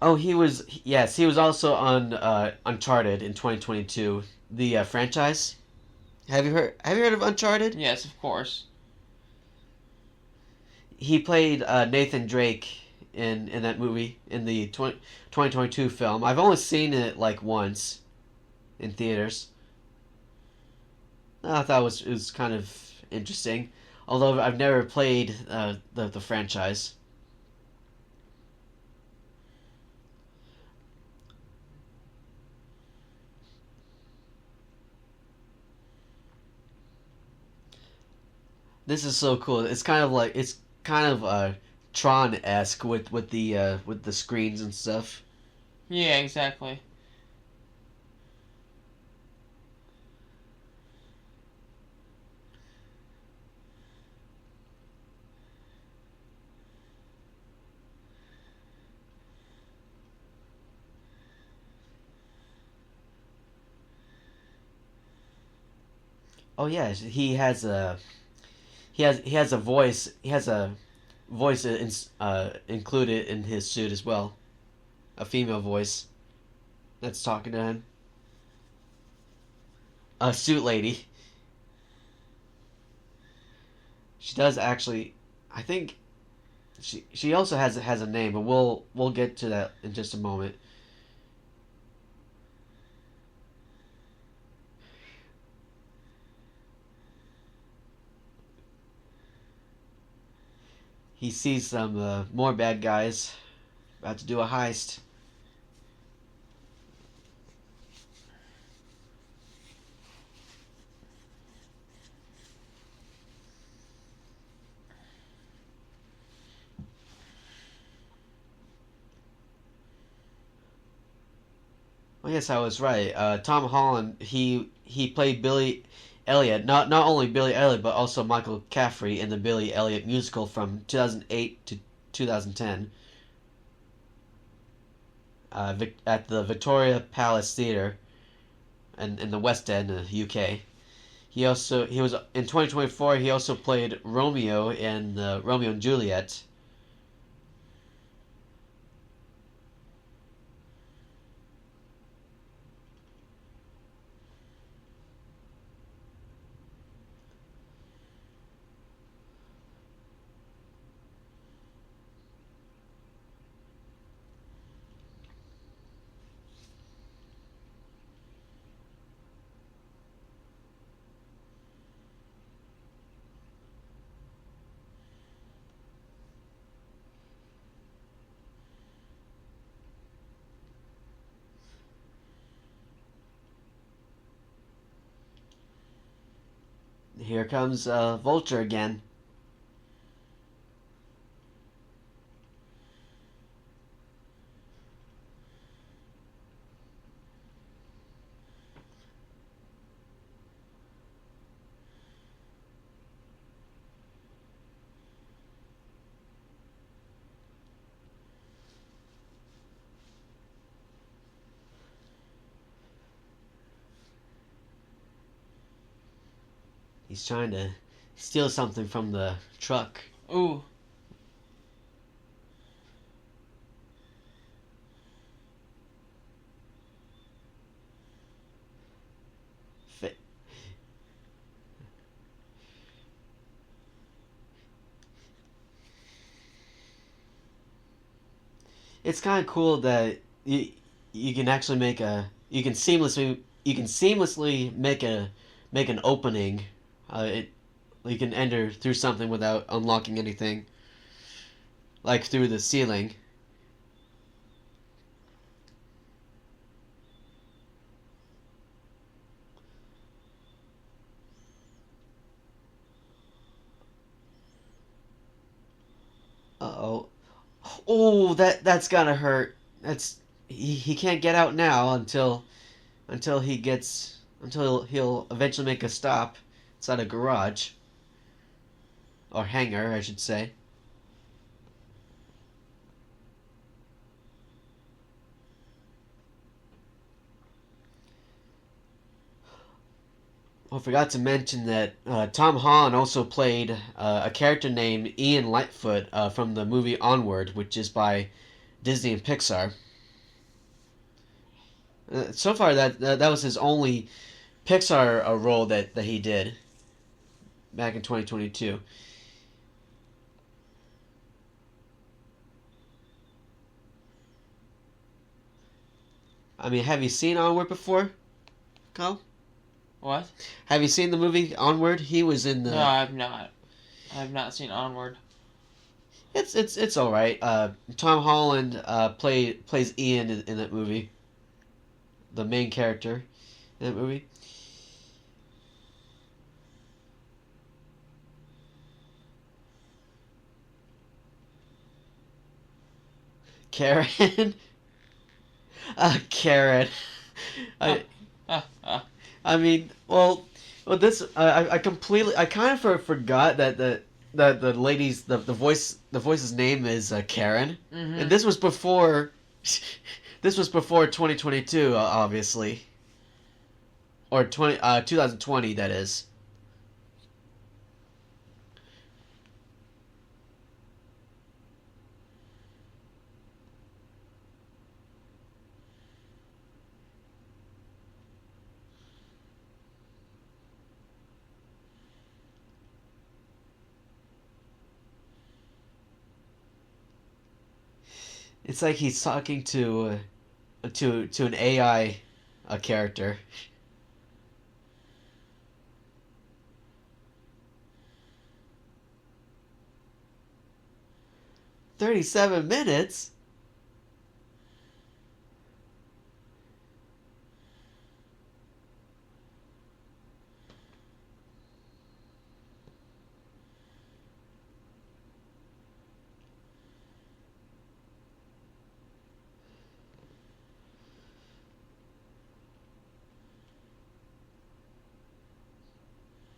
Oh, he was also on Uncharted in 2022, the franchise. Have you heard of Uncharted? Yes, of course. He played Nathan Drake in that movie in the 2022 film. I've only seen it like once in theaters. I thought it was kind of interesting, although I've never played the franchise. This is so cool. It's kind of Tron-esque with the screens and stuff. Yeah, exactly. Oh yeah, he has a voice. He has a voice included in his suit as well. A female voice that's talking to him. A suit lady. She does actually. I think she also has a name, but we'll get to that in just a moment. He sees some more bad guys about to do a heist. Well, yes, I was right. Tom Holland, he played Billy Elliot. Not only Billy Elliot, but also Michael Caffrey in the Billy Elliot musical from 2008 to 2010 at the Victoria Palace Theatre in the West End, UK. He was in 2024. He also played Romeo in Romeo and Juliet. Here comes Vulture again. He's trying to steal something from the truck. Ooh. It's kind of cool that you can actually you can seamlessly make an opening. You can enter through something without unlocking anything, like through the ceiling. Uh-oh. Oh, that's gonna hurt. He can't get out now until he'll eventually make a stop inside a garage or hangar, I should say. I forgot to mention that Tom Holland also played a character named Ian Lightfoot from the movie Onward, which is by Disney and Pixar. So far, that was his only Pixar role that he did back in 2022. I mean, have you seen Onward before, Kyle? What? Have you seen the movie Onward? He was in the. No, I have not. I have not seen Onward. It's all right. Tom Holland plays Ian in that movie. The main character in that movie. Karen. Karen. I mean, well, this I completely I kind of forgot that the lady's the voice's name is Karen, and this was before 2022, obviously, or 2020, that is. It's like he's talking to an AI character. 37 minutes.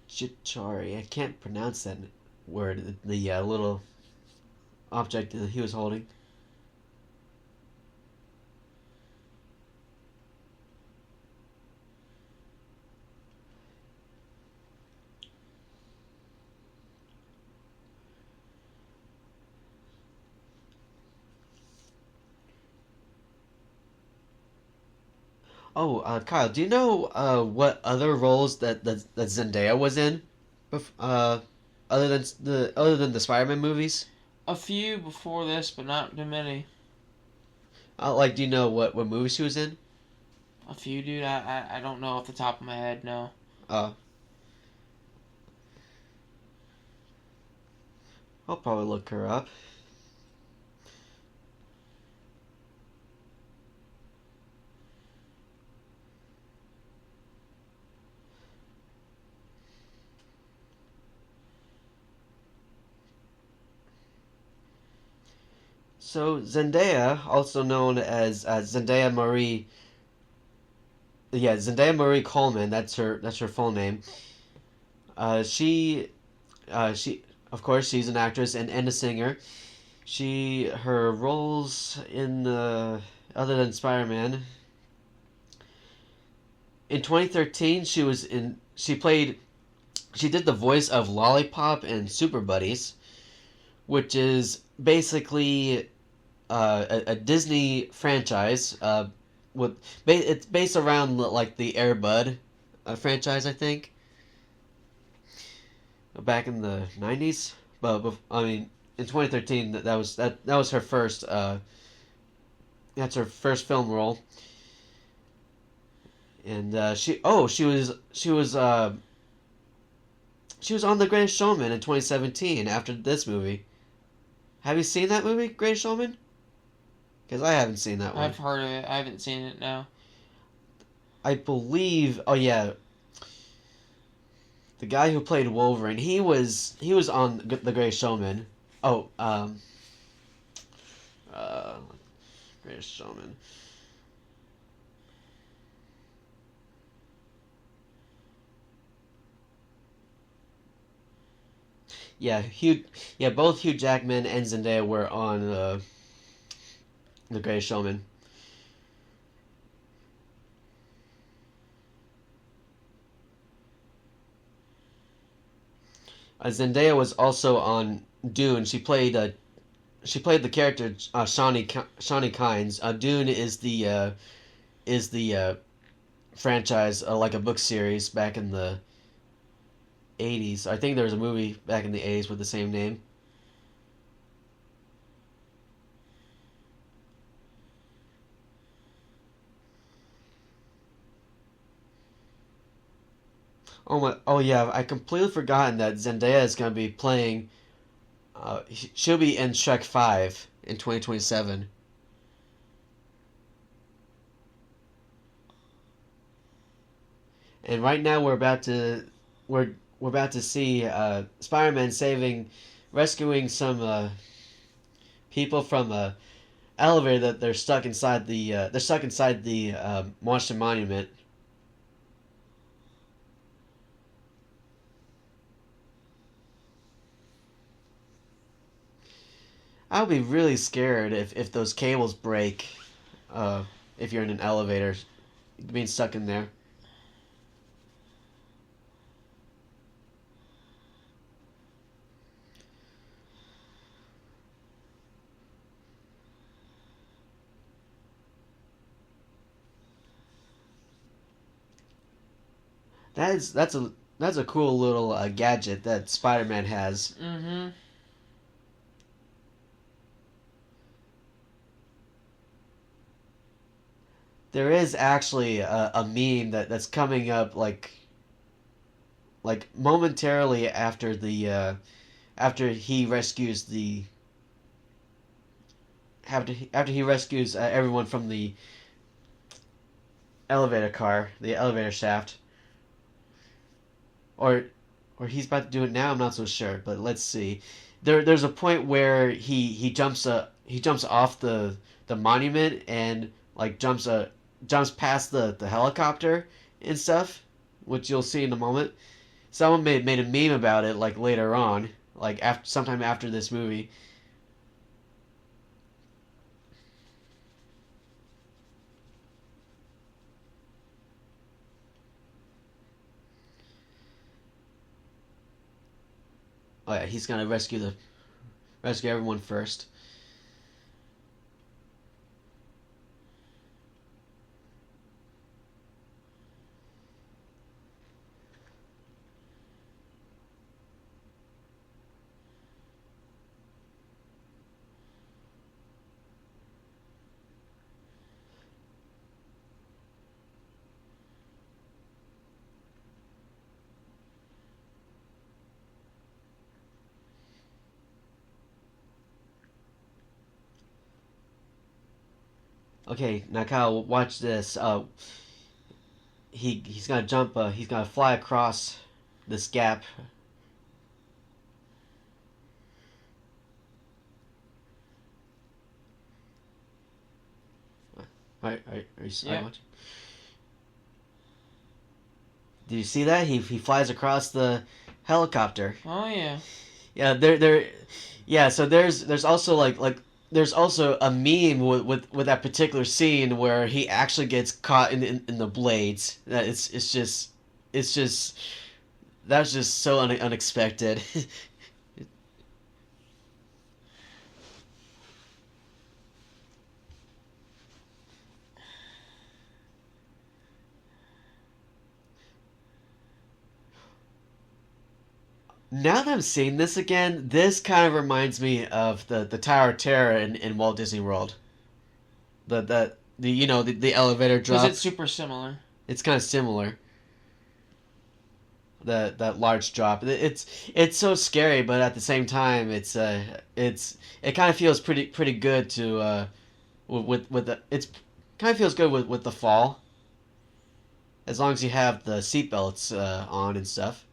Chitari. I can't pronounce that word. The little object that he was holding. Oh, Kyle, do you know what other roles that Zendaya was in, other than the Spider-Man movies? A few before this, but not too many. Like, do you know what movie she was in? A few, dude. I don't know off the top of my head. No. I'll probably look her up. So Zendaya, also known as Zendaya Marie, Zendaya Marie Coleman. That's her full name. She of course she's an actress and a singer. Her roles in other than Spider-Man. In 2013, she did the voice of Lollipop in Super Buddies, which is basically a Disney franchise. It's based around like the Air Bud franchise, I think. Back in the 90s, but I mean, in 2013, that was her first. That's her first film role. And she was on The Greatest Showman in 2017 after this movie. Have you seen that movie, Greatest Showman? Because I haven't seen that one. I've heard of it. I haven't seen it, no. I believe. Oh yeah. The guy who played Wolverine, he was on The Greatest Showman. Oh, Greatest Showman. Both Hugh Jackman and Zendaya were on The Greatest Showman. Zendaya was also on Dune. She played the character Shawnee Kynes. Dune is the franchise, like a book series back in the 80s. I think there was a movie back in the 80s with the same name. Oh my! Oh yeah, I completely forgotten that Zendaya is gonna be playing. She'll be in Shrek 5 in 2027. And right now we're about to see Spider-Man rescuing some people from a elevator that they're stuck inside the Monster Monument. I would be really scared if those cables break. If you're in an elevator, being stuck in there. That's a cool little gadget that Spider-Man has. Mm-hmm. There is actually a meme that's coming up like momentarily after the after he rescues the after he rescues everyone from the the elevator shaft, or he's about to do it now. I'm not so sure, but let's see. There's a point where he jumps off the monument and like jumps past the helicopter and stuff, which you'll see in a moment. Someone made a meme about it like later on, like after sometime after this movie. Oh yeah, he's gonna rescue everyone first. Okay, now Kyle, watch this. He's gonna jump. He's gonna fly across this gap. Are you Yeah. watching? Did you see that? He flies across the helicopter. Oh yeah. Yeah, yeah. So there's also there's also a meme with that particular scene where he actually gets caught in the blades. That it's just that's just so unexpected. Now that I'm seeing this again, this kind of reminds me of the Tower of Terror in Walt Disney World. The the elevator Because drop. it's super similar. It's kind of similar. That large drop. It's so scary, but at the same time, it kind of feels pretty good to with the it's kind of feels good with the fall, as long as you have the seatbelts on and stuff.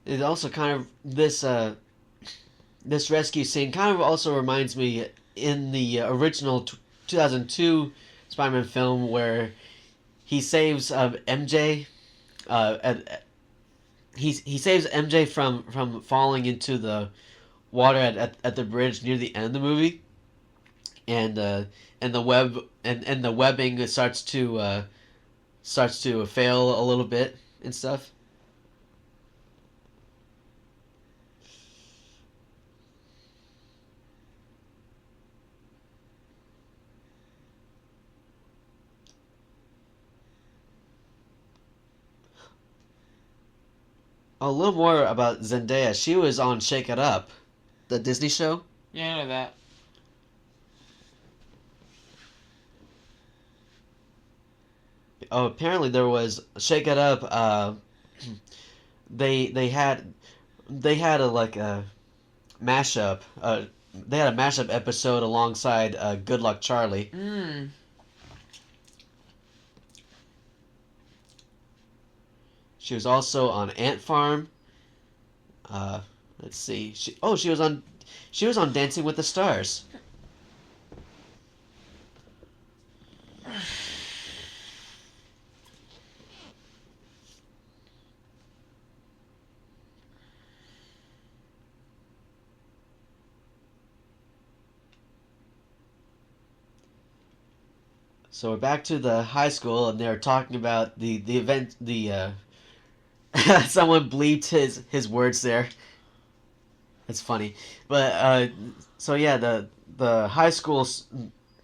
It also kind of this rescue scene kind of also reminds me in the original 2002 Spider-Man film where he saves MJ. He saves MJ from falling into the water at the bridge near the end of the movie, and the webbing starts to fail a little bit and stuff. A little more about Zendaya. She was on Shake It Up, the Disney show. Yeah, I know that. Oh, apparently there was Shake It Up. They had a like a mashup. They had a mashup episode alongside Good Luck Charlie. Mm. She was also on Ant Farm. Let's see. She was on Dancing with the Stars. So we're back to the high school, and they're talking about the event. Someone bleeped his words there. It's funny, but so yeah, the high school.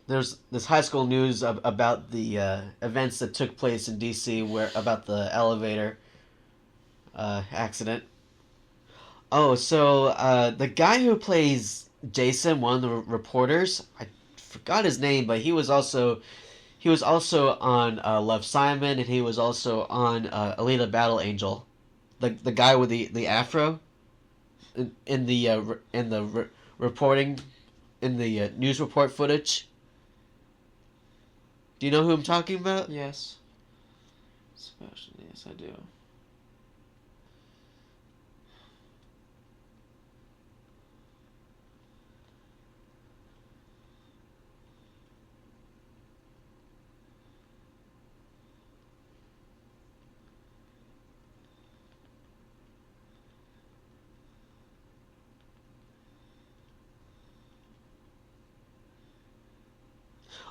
There's this high school news about the events that took place in D.C. where about the elevator accident. Oh, so the guy who plays Jason, one of the reporters, I forgot his name, but he was also on Love, Simon, and he was also on Alita Battle Angel, the guy with the afro, in the reporting, in the news report footage. Do you know who I'm talking about? Yes. Sebastian, yes, I do.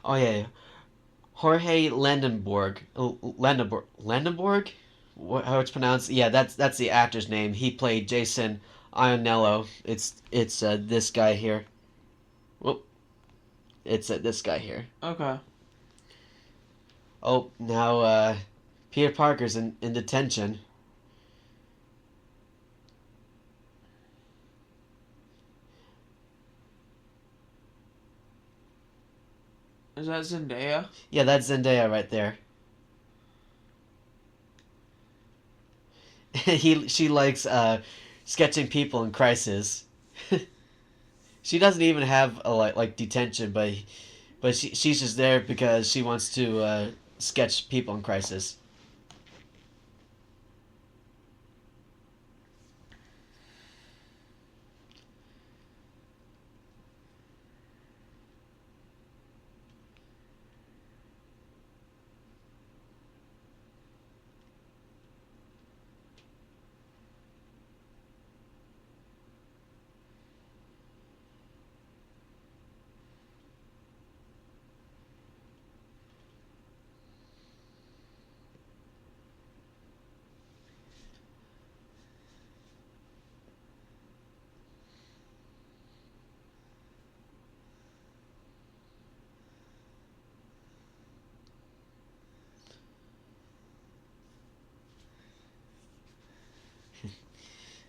Oh yeah. Jorge Landenborg, how it's pronounced? Yeah, that's the actor's name. He played Jason Ionello. It's this guy here. Whoop. It's this guy here. Okay. Oh, now Peter Parker's in detention. Is that Zendaya? Yeah, that's Zendaya right there. She likes sketching people in crisis. She doesn't even have a like detention, but she's just there because she wants to sketch people in crisis.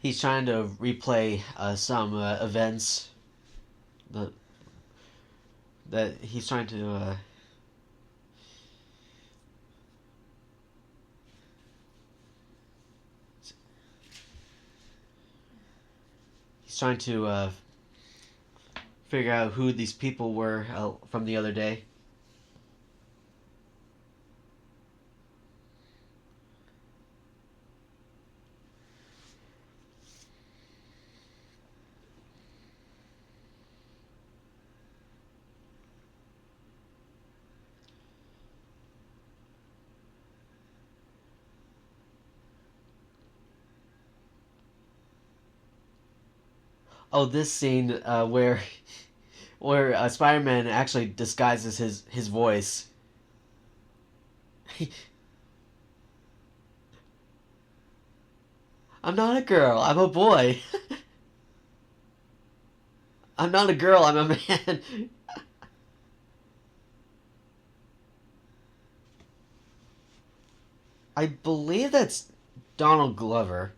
He's trying to replay some events that he's trying to. He's trying to figure out who these people were from the other day. Oh, this scene where Spider-Man actually disguises his voice. I'm not a girl. I'm a boy. I'm not a girl. I'm a man. I believe that's Donald Glover.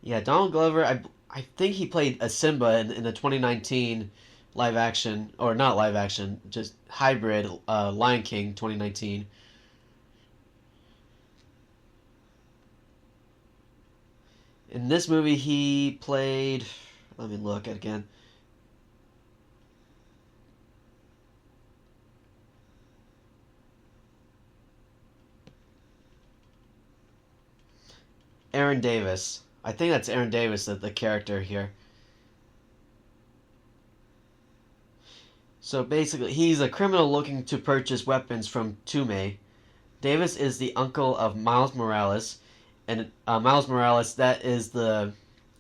Yeah, Donald Glover. I think he played a Simba in the 2019 live action, or not live action, just hybrid Lion King 2019. In this movie, he played. Let me look at it again. Aaron Davis. I think that's Aaron Davis, the character here. So basically, he's a criminal looking to purchase weapons from Tume. Davis is the uncle of Miles Morales, and Miles Morales, that is the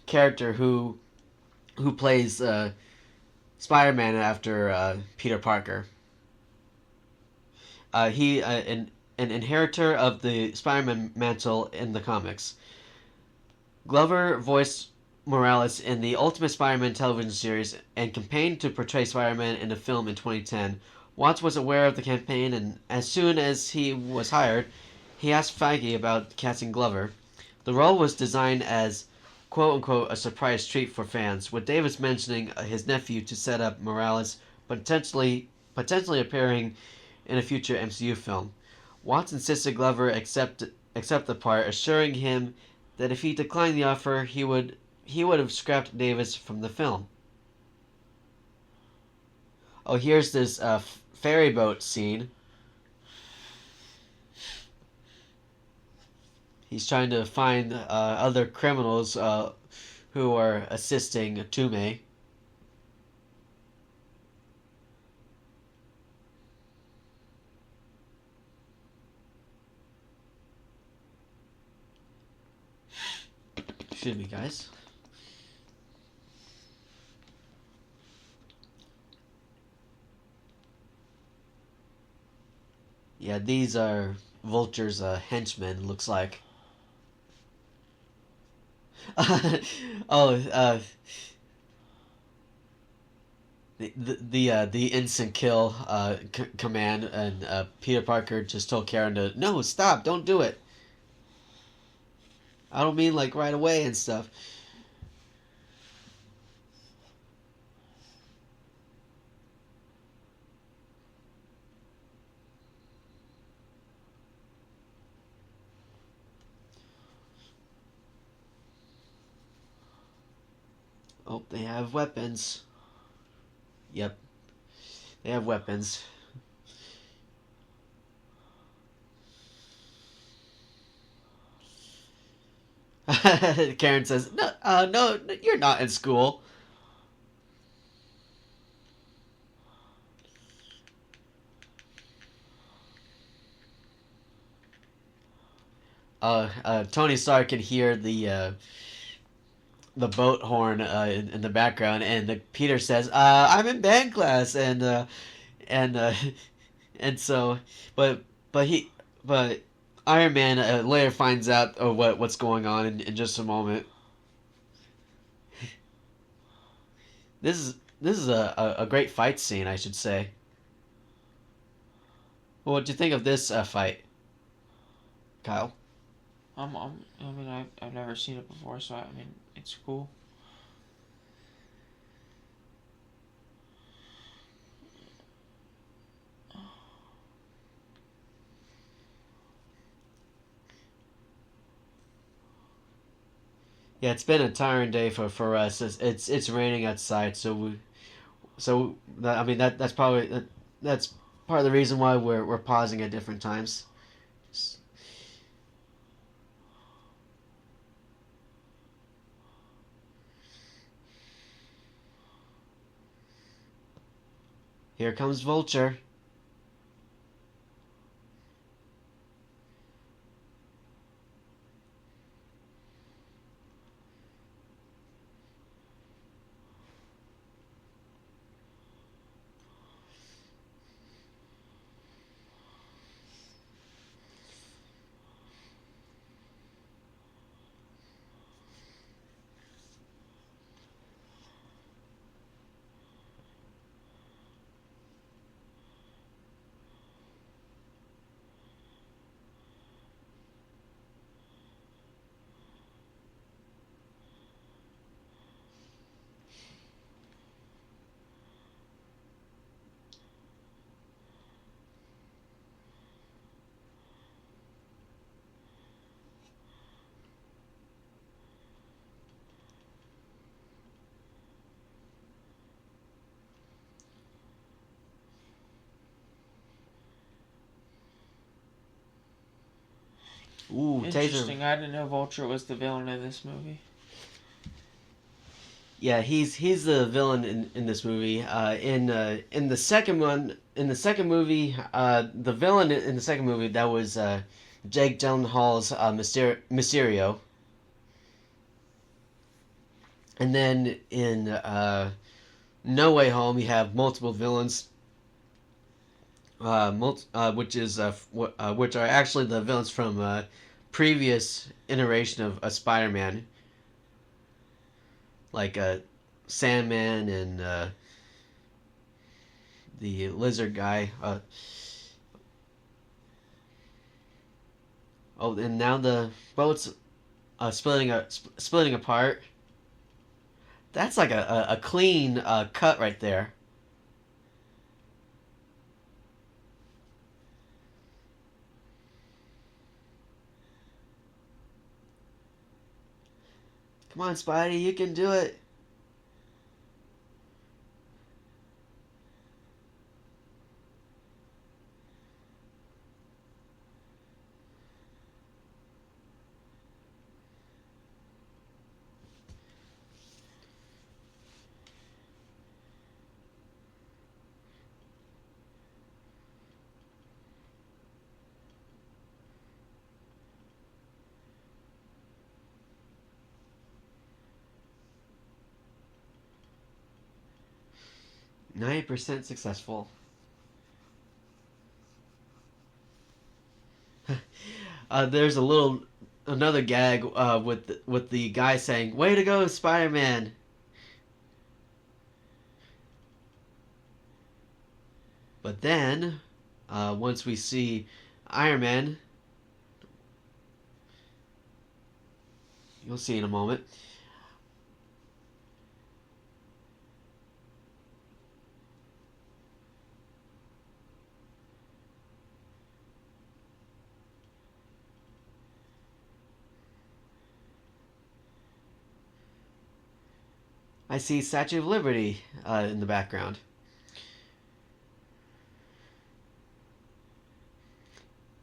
character who plays Spider-Man after Peter Parker. He an inheritor of the Spider-Man mantle in the comics. Glover voiced Morales in the Ultimate Spider-Man television series and campaigned to portray Spider-Man in a film in 2010. Watts was aware of the campaign, and as soon as he was hired, he asked Feige about casting Glover. The role was designed as quote-unquote a surprise treat for fans, with Davis mentioning his nephew to set up Morales potentially appearing in a future MCU film. Watts insisted Glover accept the part, assuring him that if he declined the offer, he would have scrapped Davis from the film. Oh, here's this ferry boat scene. He's trying to find other criminals who are assisting Tume. Excuse me, guys. Yeah, these are Vulture's henchmen, looks like. Oh, the instant kill command, and Peter Parker just told Karen to no, stop, don't do it. I don't mean like right away and stuff. Oh, they have weapons. Yep, they have weapons. Karen says, "No, no, you're not in school." Tony Stark can hear the boat horn in the background, and Peter says, "I'm in band class," and and so, but but he but Iron Man later finds out what's going on in just a moment. This is a great fight scene, I should say. Well, what do you think of this fight, Kyle? I mean, I've never seen it before, so I mean, it's cool. Yeah, it's been a tiring day for us. It's raining outside, I mean that's probably that's part of the reason why we're pausing at different times. Here comes Vulture. Ooh, interesting. Taser. I didn't know Vulture was the villain in this movie. Yeah, he's the villain in this movie. In the second one, in the second movie, the villain in the second movie that was Jake Gyllenhaal's Mysterio. And then in No Way Home, you have multiple villains, which are actually the villains from previous iteration of Spider-Man, like Sandman and the lizard guy. And now the boat's splitting apart. That's like a clean cut right there. Come on, Spidey, you can do it. %90 successful. There's another gag with the guy saying, "Way to go, Spider-Man." But then, once we see Iron Man, you'll see in a moment. I see Statue of Liberty in the background.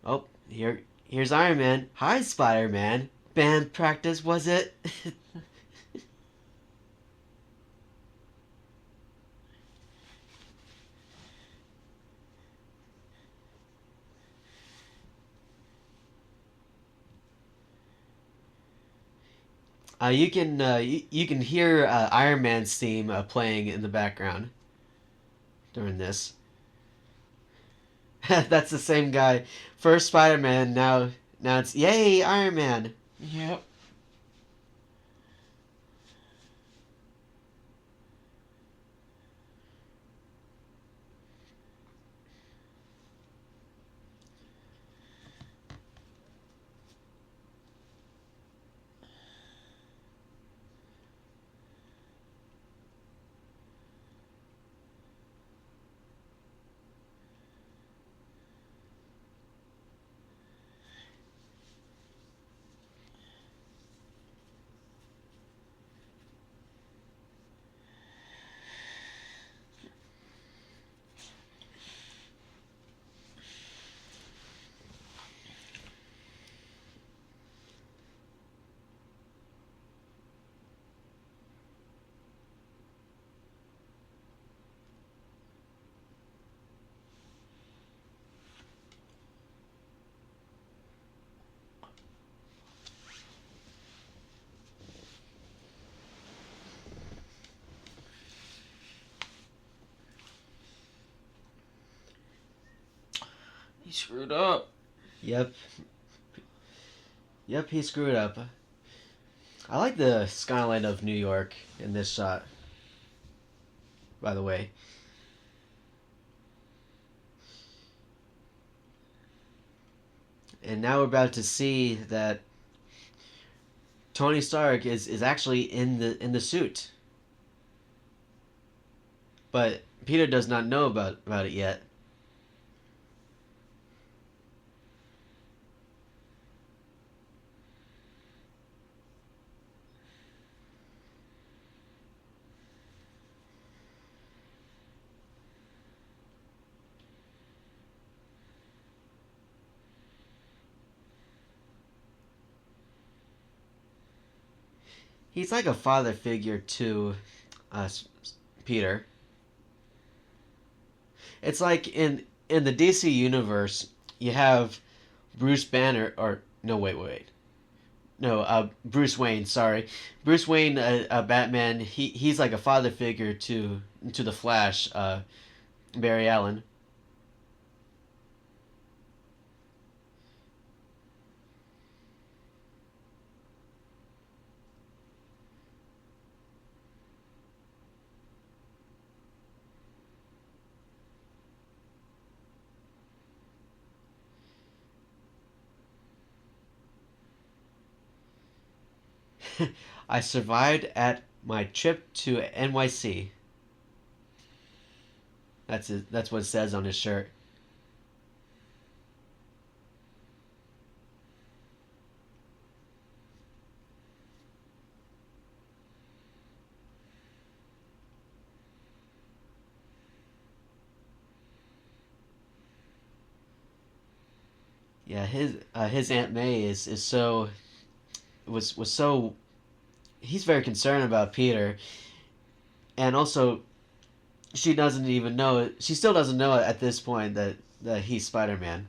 Oh, here's Iron Man. Hi, Spider-Man. Band practice, was it? You can hear Iron Man's theme playing in the background during this. That's the same guy. First Spider-Man, now it's yay Iron Man. Yep. He screwed up. Yep. Yep, he screwed up. I like the skyline of New York in this shot, by the way. And now we're about to see that Tony Stark is actually in the suit. But Peter does not know about it yet. He's like a father figure to Peter. It's like in the DC universe, you have Bruce Banner, or no, wait. No, Bruce Wayne. Sorry, Bruce Wayne, Batman. He's like a father figure to the Flash, Barry Allen. I survived at my trip to NYC. That's what it says on his shirt. Yeah, his Aunt May is so was so he's very concerned about Peter, and also she doesn't even know it. She still doesn't know at this point that he's Spider-Man.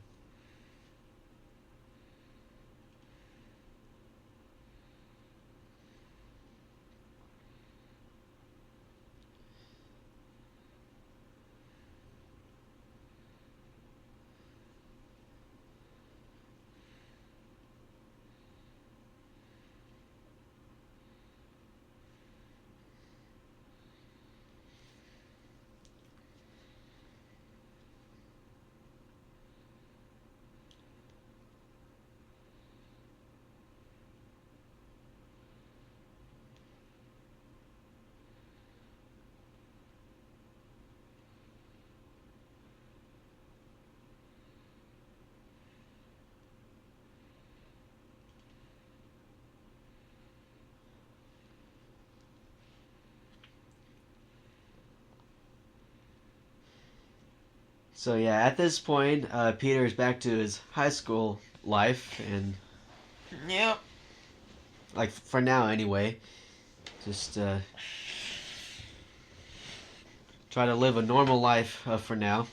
So yeah, at this point, Peter's back to his high school life, and Yep. like for now anyway, just try to live a normal life for now.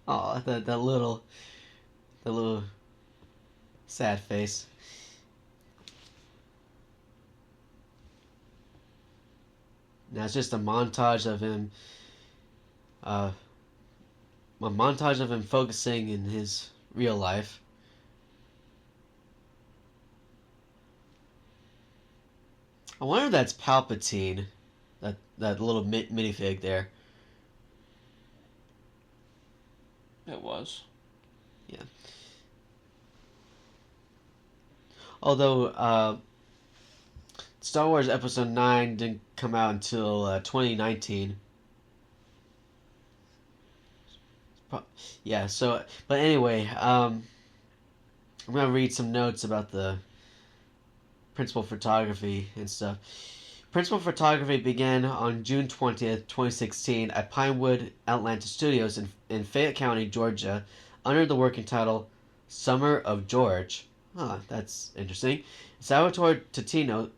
Oh, the little sad face. Now it's just a montage of him, uh, a montage of him focusing in his real life. I wonder if that's Palpatine, that little minifig there. It was. Yeah. Although Star Wars Episode 9 didn't come out until 2019. Yeah, so, but anyway, I'm going to read some notes about the principal photography and stuff. Principal photography began on June 20th, 2016 at Pinewood Atlantis Studios in Fayette County, Georgia, under the working title Summer of George. Huh, that's interesting. Salvatore Totino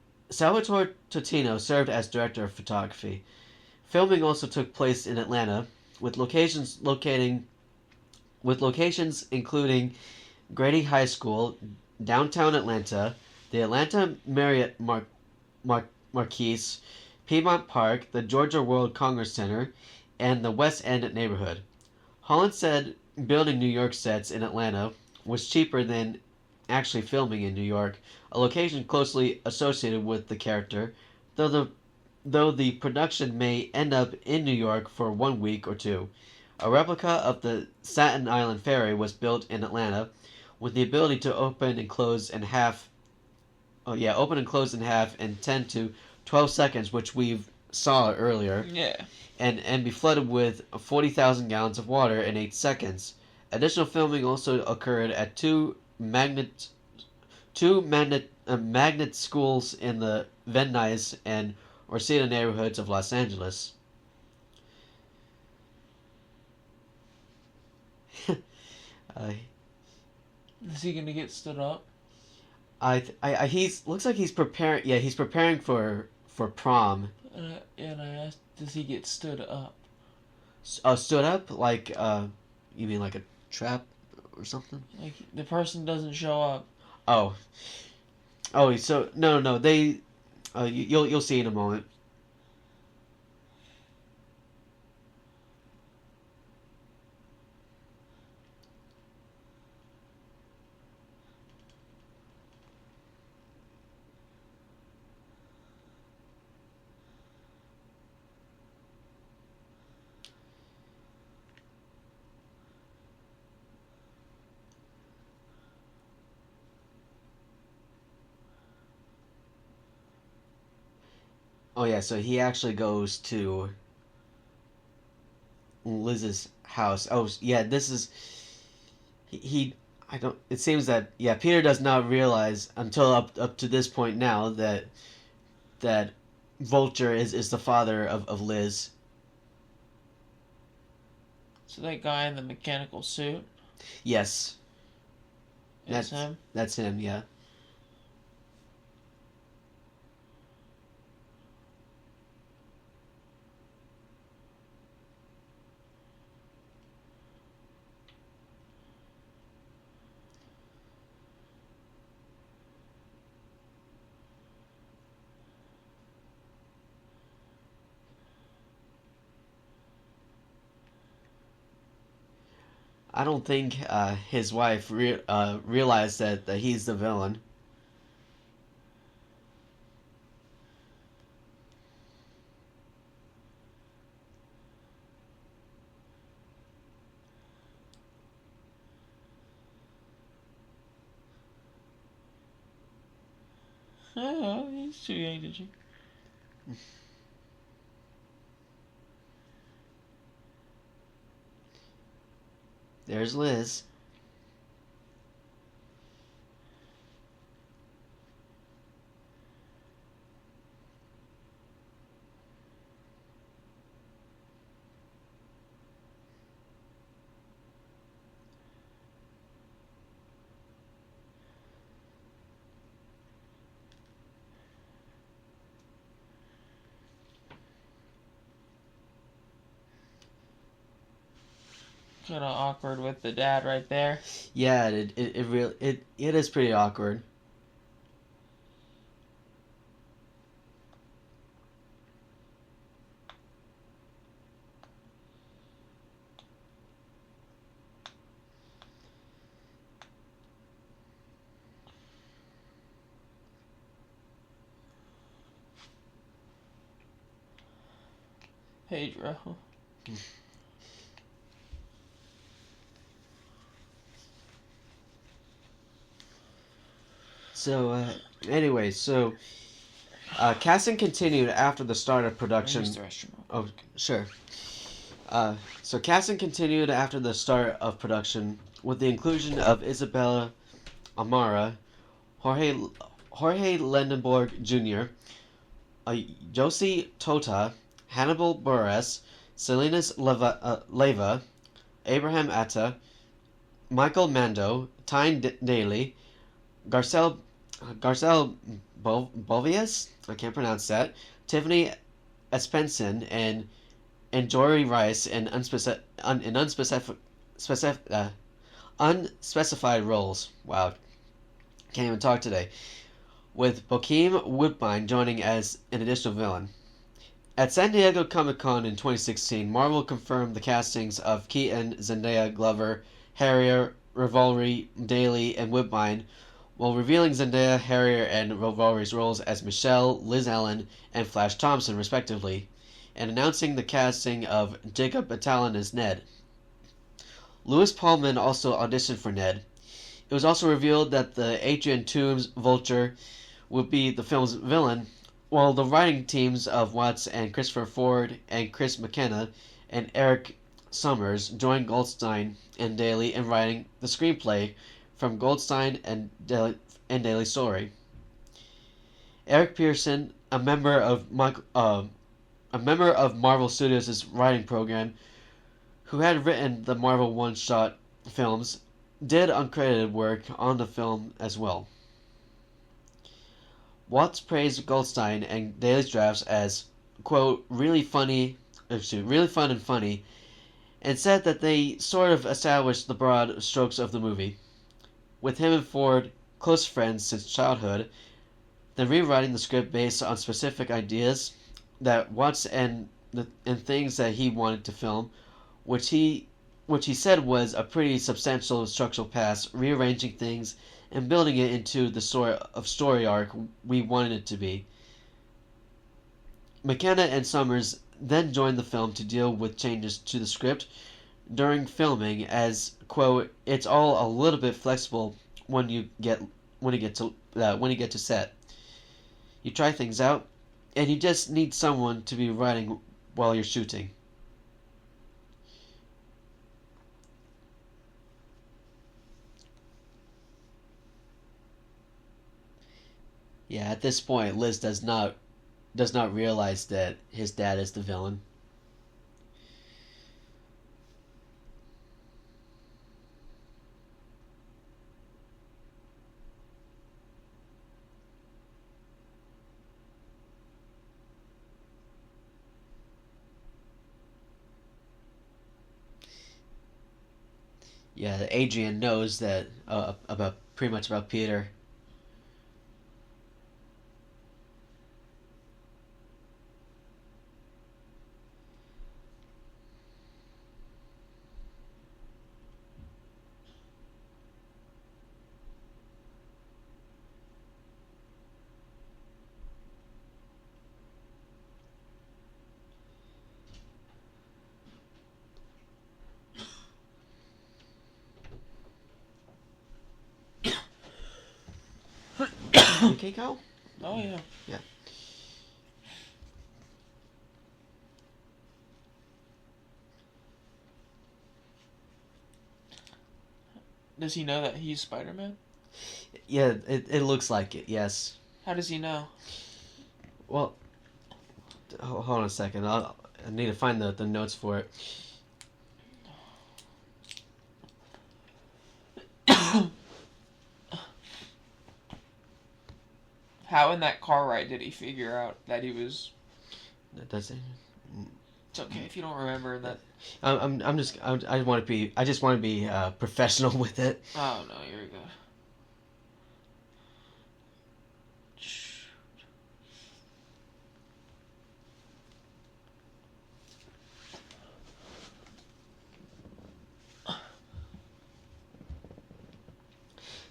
served as director of photography. Filming also took place in Atlanta, with locations locating with locations including Grady High School, downtown Atlanta, the Atlanta Marriott Marquise, Piedmont Park, the Georgia World Congress Center, and the West End neighborhood. Holland said building New York sets in Atlanta was cheaper than actually filming in New York, a location closely associated with the character, though the production may end up in New York for 1 week or two. A replica of the Staten Island Ferry was built in Atlanta, with the ability to open and close in half. Open and close in half in 10 to 12 seconds, which we saw earlier. Yeah. And be flooded with 40,000 gallons of water in 8 seconds. Additional filming also occurred at two magnet schools in the Van Nuys and Reseda neighborhoods of Los Angeles. Is he gonna get stood up? He's looks like he's preparing. Yeah, he's preparing for prom. And I asked, does he get stood up? Stood up like you mean like a trap or something? Like the person doesn't show up. Oh. So no. They, you'll see in a moment. Oh yeah, so he actually goes to Liz's house. Oh yeah, this is he. I don't. It seems that Peter does not realize until up to this point now that Vulture is the father of Liz. So that guy in the mechanical suit. Yes. That's him. That's him. Yeah. I don't think his wife realized that he's the villain. Oh, he's too young to drink. There's Liz. Kind of awkward with the dad right there. Yeah, it really it is pretty awkward. Pedro. So, anyway, casting continued after the start of production. Oh, sure. So casting continued after the start of production with the inclusion of Isabella Amara, Jorge Lendenborg Jr., Josie Tota, Hannibal Buress, Salinas Leva, Abraham Atta, Michael Mando, Tyne Daly, Garcelle Bovias, I can't pronounce that, Tiffany Espenson, and Jory Rice in unspecified unspecified roles. Wow, can't even talk today. With Bokeem Woodbine joining as an additional villain. At San Diego Comic-Con in 2016, Marvel confirmed the castings of Keaton, Zendaya, Glover, Harrier, Revolver, Daly, and Woodbine, while revealing Zendaya, Harrier, and Revolver's roles as Michelle, Liz Allen, and Flash Thompson, respectively, and announcing the casting of Jacob Batalon as Ned. Louis Pullman also auditioned for Ned. It was also revealed that the Adrian Toomes Vulture would be the film's villain, while the writing teams of Watts and Christopher Ford and Chris McKenna and Eric Summers joined Goldstein and Daly in writing the screenplay from Goldstein and Daly's story. Eric Pearson, a member of Marvel Studios' writing program, who had written the Marvel one-shot films, did uncredited work on the film as well. Watts praised Goldstein and Daly's drafts as, quote, really fun and funny, and said that they sort of established the broad strokes of the movie. With him and Ford close friends since childhood, then rewriting the script based on specific ideas that Watts and things that he wanted to film, which he said was a pretty substantial structural pass, rearranging things and building it into the story arc we wanted it to be. McKenna and Summers then joined the film to deal with changes to the script during filming, as, quote, it's all a little bit flexible when you get to set. You try things out, and you just need someone to be writing while you're shooting. Yeah, at this point, Liz does not realize that his dad is the villain. Yeah, Adrian knows that about pretty much about Peter. Okay, Kyle? Oh, yeah. Yeah. Does he know that he's Spider-Man? Yeah, it looks like it, yes. How does he know? Well, hold on a second. I need to find the notes for it. How in that car ride did he figure out that he was... Does it? It's okay if you don't remember that. I just want to be professional with it. Oh no, you're good.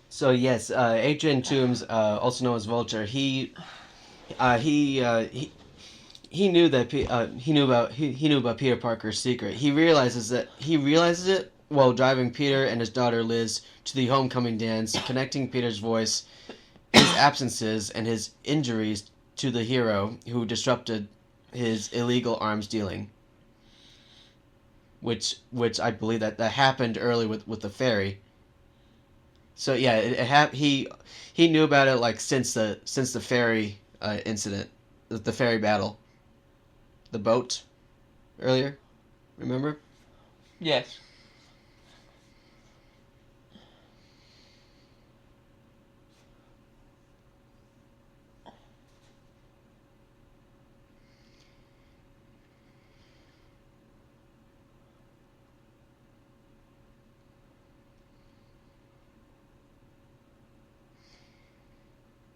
So yes, Adrian Toomes, also known as Vulture, he knew that he knew about Peter Parker's secret. He realizes it while driving Peter and his daughter Liz to the homecoming dance, connecting Peter's voice, his absences, and his injuries to the hero who disrupted his illegal arms dealing. Which I believe that happened early with the ferry. So yeah, he knew about it like since the ferry incident, the ferry battle, the boat earlier. Remember? Yes.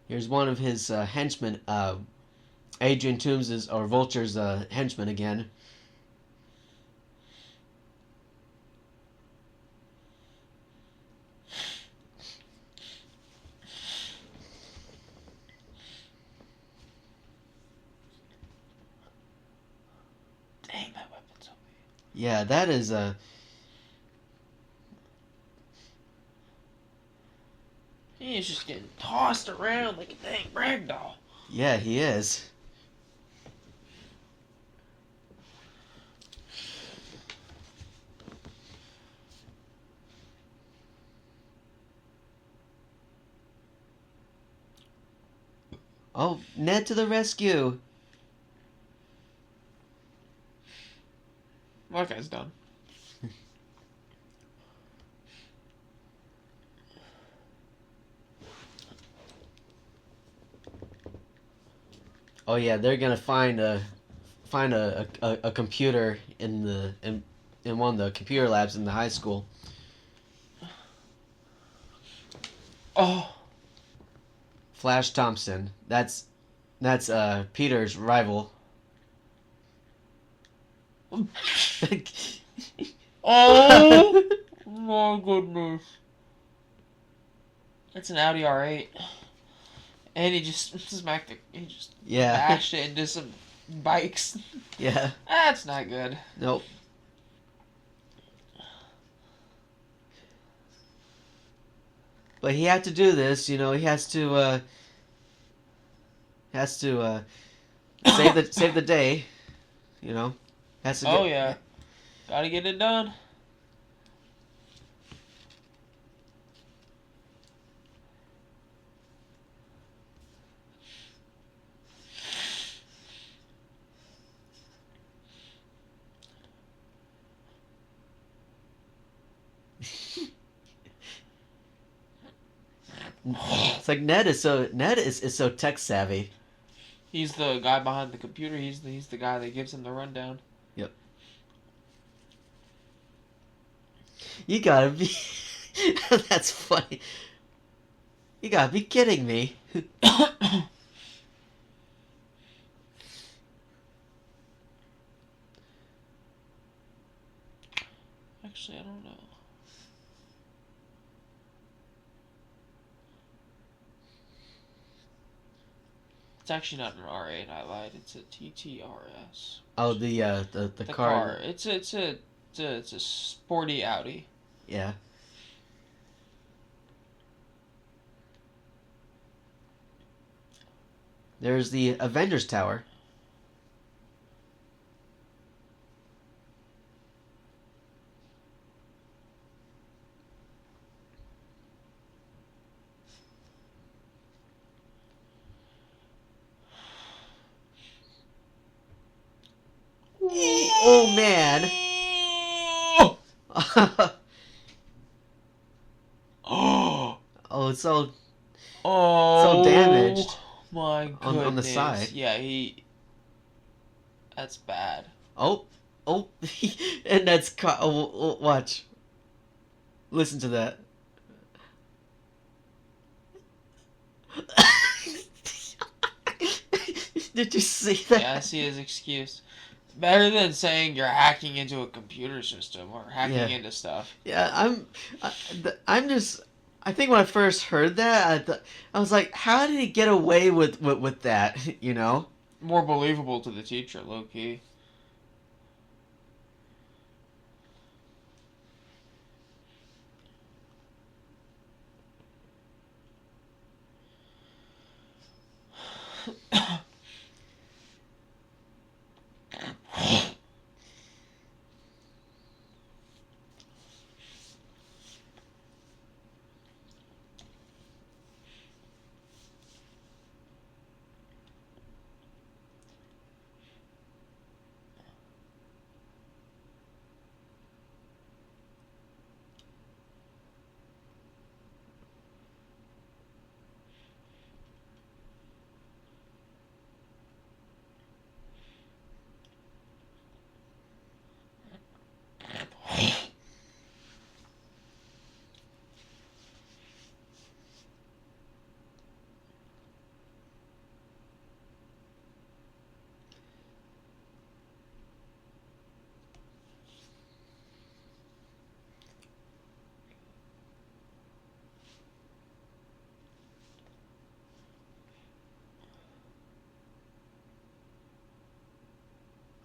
Here's one of his henchmen, Adrian Toombs' or Vulture's henchman again. Dang, that weapon's so big. Yeah, that is a. He's just getting tossed around like a dang ragdoll. Yeah, he is. Oh, Ned to the rescue! Well, that guy's done. Oh yeah, they're gonna find a computer in one of the computer labs in the high school. Oh, Flash Thompson. That's Peter's rival. Oh my goodness. That's an Audi R8. And he just bashed it into some bikes. Yeah. That's not good. Nope. But he had to do this, you know. He has to save the day, you know. Has to. Yeah, gotta get it done. It's like Ned is so tech savvy. He's the guy behind the computer. He's the guy that gives him the rundown. Yep. You gotta be. That's funny. You gotta be kidding me. Actually, I don't know. It's actually not an R8. I lied. It's a TTRS. Oh, the car. It's a sporty Audi. Yeah. There's the Avengers Tower. Oh man. Oh, it's so damaged. My goodness. On the side. Yeah, that's bad. Oh, and that's watch. Listen to that. Did you see that? Yeah, I see his excuse. Better than saying you're hacking into a computer system or hacking into stuff. Yeah, I'm just. I think when I first heard that, I was like, "How did he get away with that?" You know. More believable to the teacher, low key.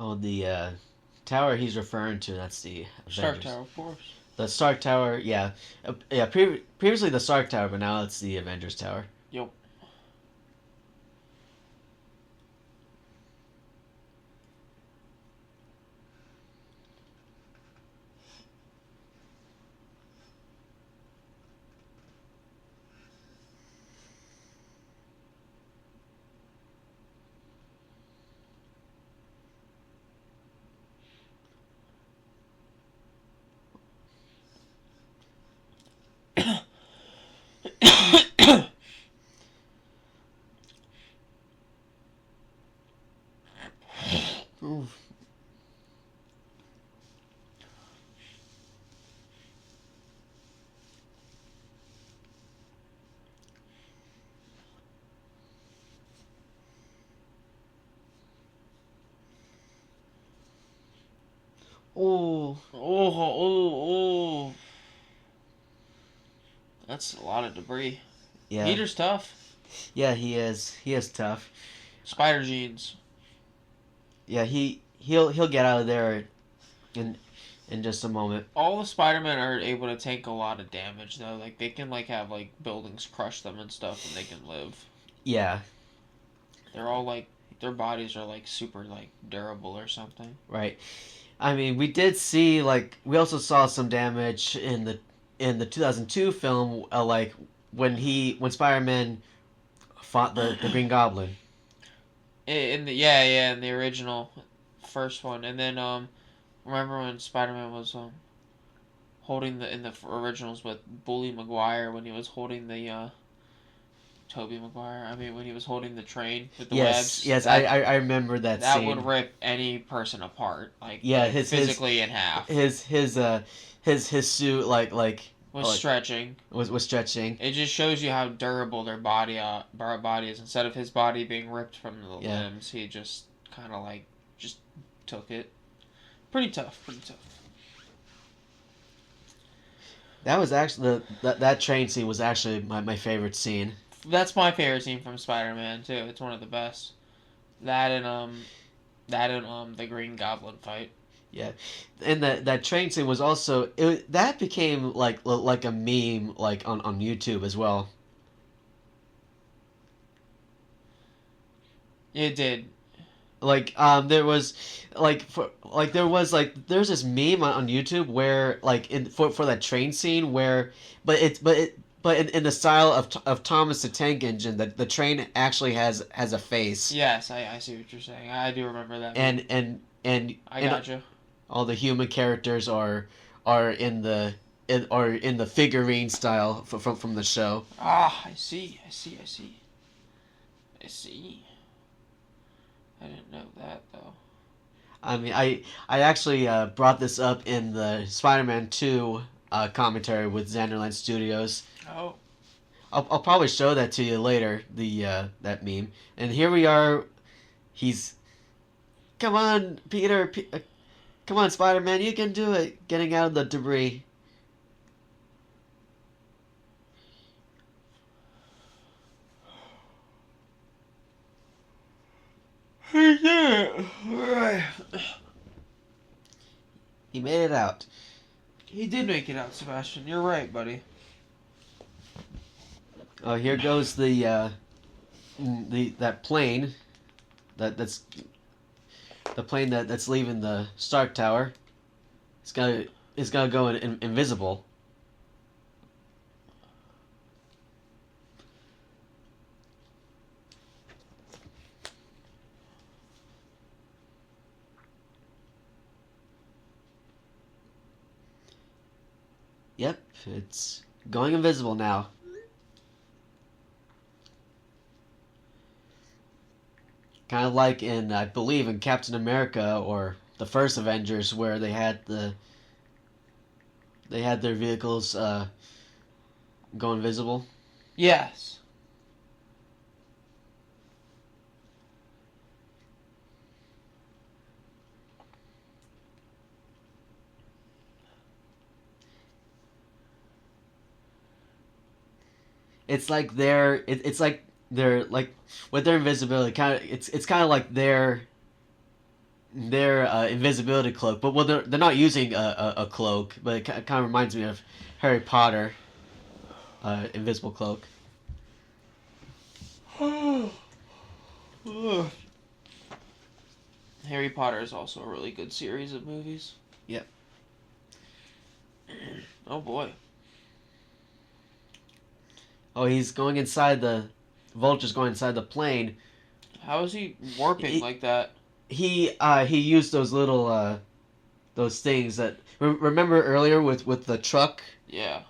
Oh, the tower he's referring to, that's the Stark Avengers. Tower, of course. The Stark Tower, yeah. Yeah, previously the Stark Tower, but now it's the Avengers Tower. Yep. Ooh. Oh. Oh. That's a lot of debris. Yeah. Peter's tough. Yeah, he is. He is tough. Spider genes. Yeah, he'll get out of there in just a moment. All the Spider-Men are able to take a lot of damage though. Like they can have buildings crush them and stuff, and they can live. Yeah. They're all their bodies are super durable or something. Right. I mean, we did see we also saw some damage in the 2002 film, when Spider-Man fought the Green Goblin. In the in the original first one, and then remember when Spider-Man was holding in the originals with Bully Maguire when he was holding the Tobey Maguire. I mean, when he was holding the train with the webs. Yes, I remember that scene. That would rip any person apart, his physically in half. His suit was stretching. Was stretching. It just shows you how durable their body is. Instead of his body being ripped from the limbs, he just kind of just took it. Pretty tough. That was actually that train scene was actually my favorite scene. That's my favorite scene from Spider-Man too. It's one of the best. That and the Green Goblin fight. Yeah, and that train scene was also that became like a meme on YouTube as well. It did. There was there's this meme on YouTube where for that train scene where but in the style of Thomas the Tank Engine, the train actually has a face. Yes, I see what you're saying. I do remember that. And I gotcha. All the human characters are in the figurine style from the show. Ah, I see. I didn't know that though. I mean, I actually brought this up in the Spider-Man 2 commentary with Xanderland Studios. Oh. I'll probably show that to you later, that meme. And here we are. Come on, Peter. Come on, Spider-Man, you can do it. Getting out of the debris. He did it. Right. He made it out. He did make it out, Sebastian. You're right, buddy. Oh, here goes that plane. That's the plane that's leaving the Stark Tower. It's gotta go invisible. Yep, it's going invisible now. Kind of like I believe in Captain America or the first Avengers, where they had their vehicles go invisible. Yes. It's like it's like they're with their invisibility. It's kind of like their invisibility cloak. But well, they're not using a cloak, but it kind of reminds me of Harry Potter, invisible cloak. Harry Potter is also a really good series of movies. Yep. Oh boy. Oh, he's going inside the Vulture's going inside the plane. How is he warping like that? He used those little those things that remember earlier with the truck. Yeah.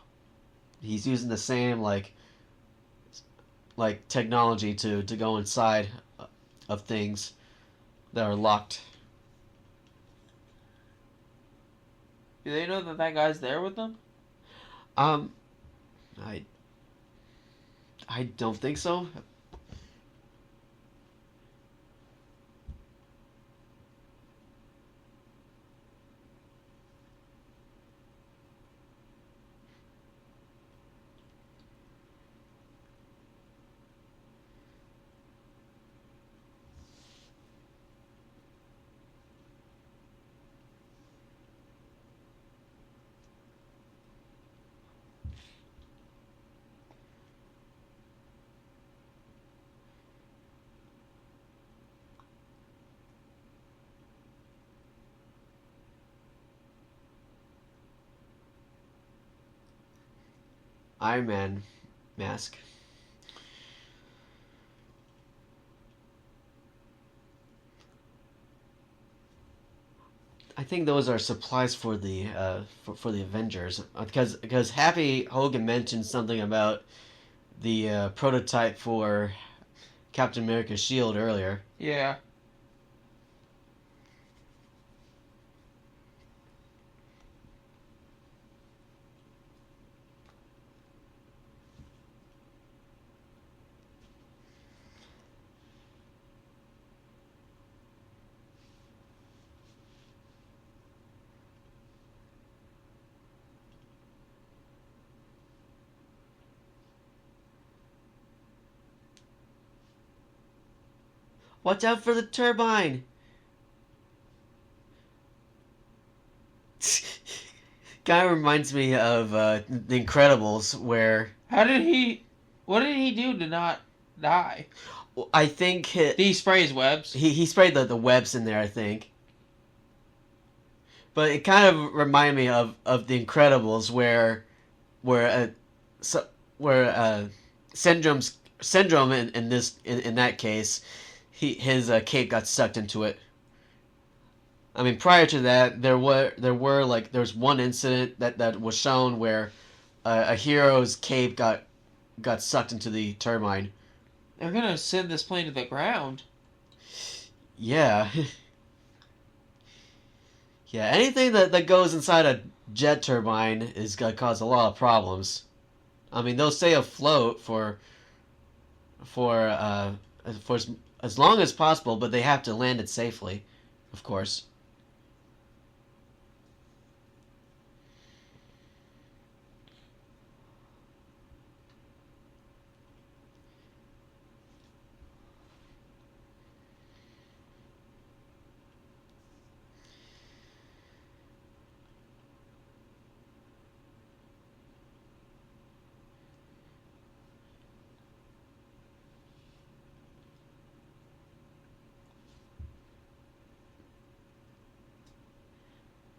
He's using the same like technology to go inside of things that are locked. Do they know that that guy's there with them? I don't think so. Iron Man mask. I think those are supplies for the for the Avengers because Happy Hogan mentioned something about the prototype for Captain America's shield earlier. Yeah. Watch out for the turbine! Kind of reminds me of The Incredibles, where... What did he do to not die? I think... Did he spray his webs? He sprayed the webs in there, I think. But it kind of reminded me of The Incredibles, where Syndrome in that case, his cape got sucked into it. I mean, prior to that, there was one incident that was shown where a hero's cape got sucked into the turbine. They're gonna send this plane to the ground. Yeah. Yeah, anything that goes inside a jet turbine is gonna cause a lot of problems. I mean, they'll stay afloat for as long as possible, but they have to land it safely, of course.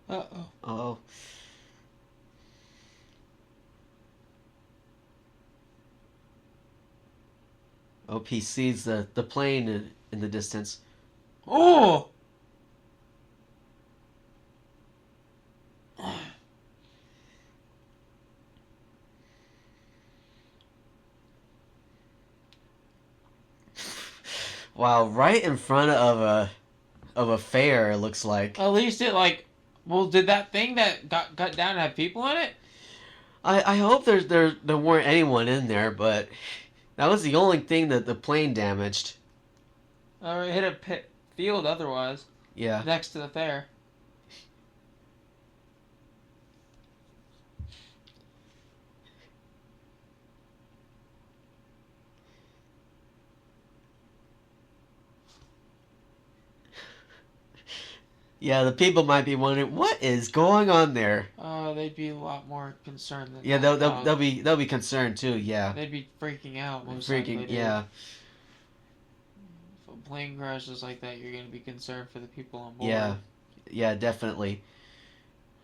Uh-oh. Oh. OP sees the plane in the distance. Oh! Wow, right in front of a fair, it looks like. At least it well, did that thing that got cut down have people in it? I hope there weren't anyone in there, but that was the only thing that the plane damaged. Or it hit a field otherwise. Yeah. Next to the fair. Yeah, the people might be wondering what is going on there. They'd be a lot more concerned than yeah. They'll be concerned too. Yeah, they'd be freaking out. Freaking yeah. If a plane crashes like that, you're gonna be concerned for the people on board. Yeah, definitely.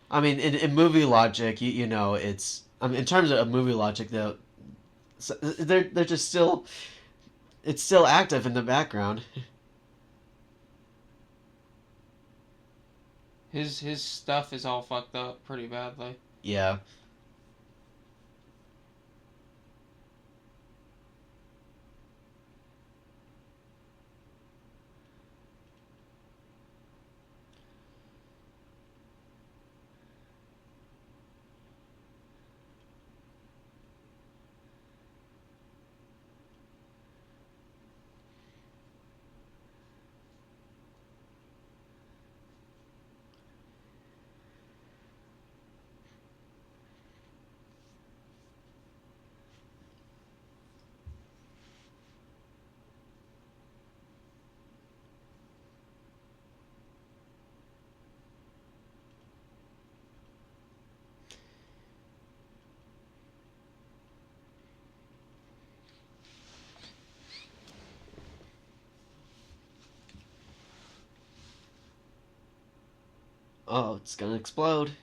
I mean, in movie logic, you know, it's. I mean, in terms of movie logic, though, they're just still. It's still active in the background. His stuff is all fucked up pretty badly. Yeah. Oh, it's gonna explode.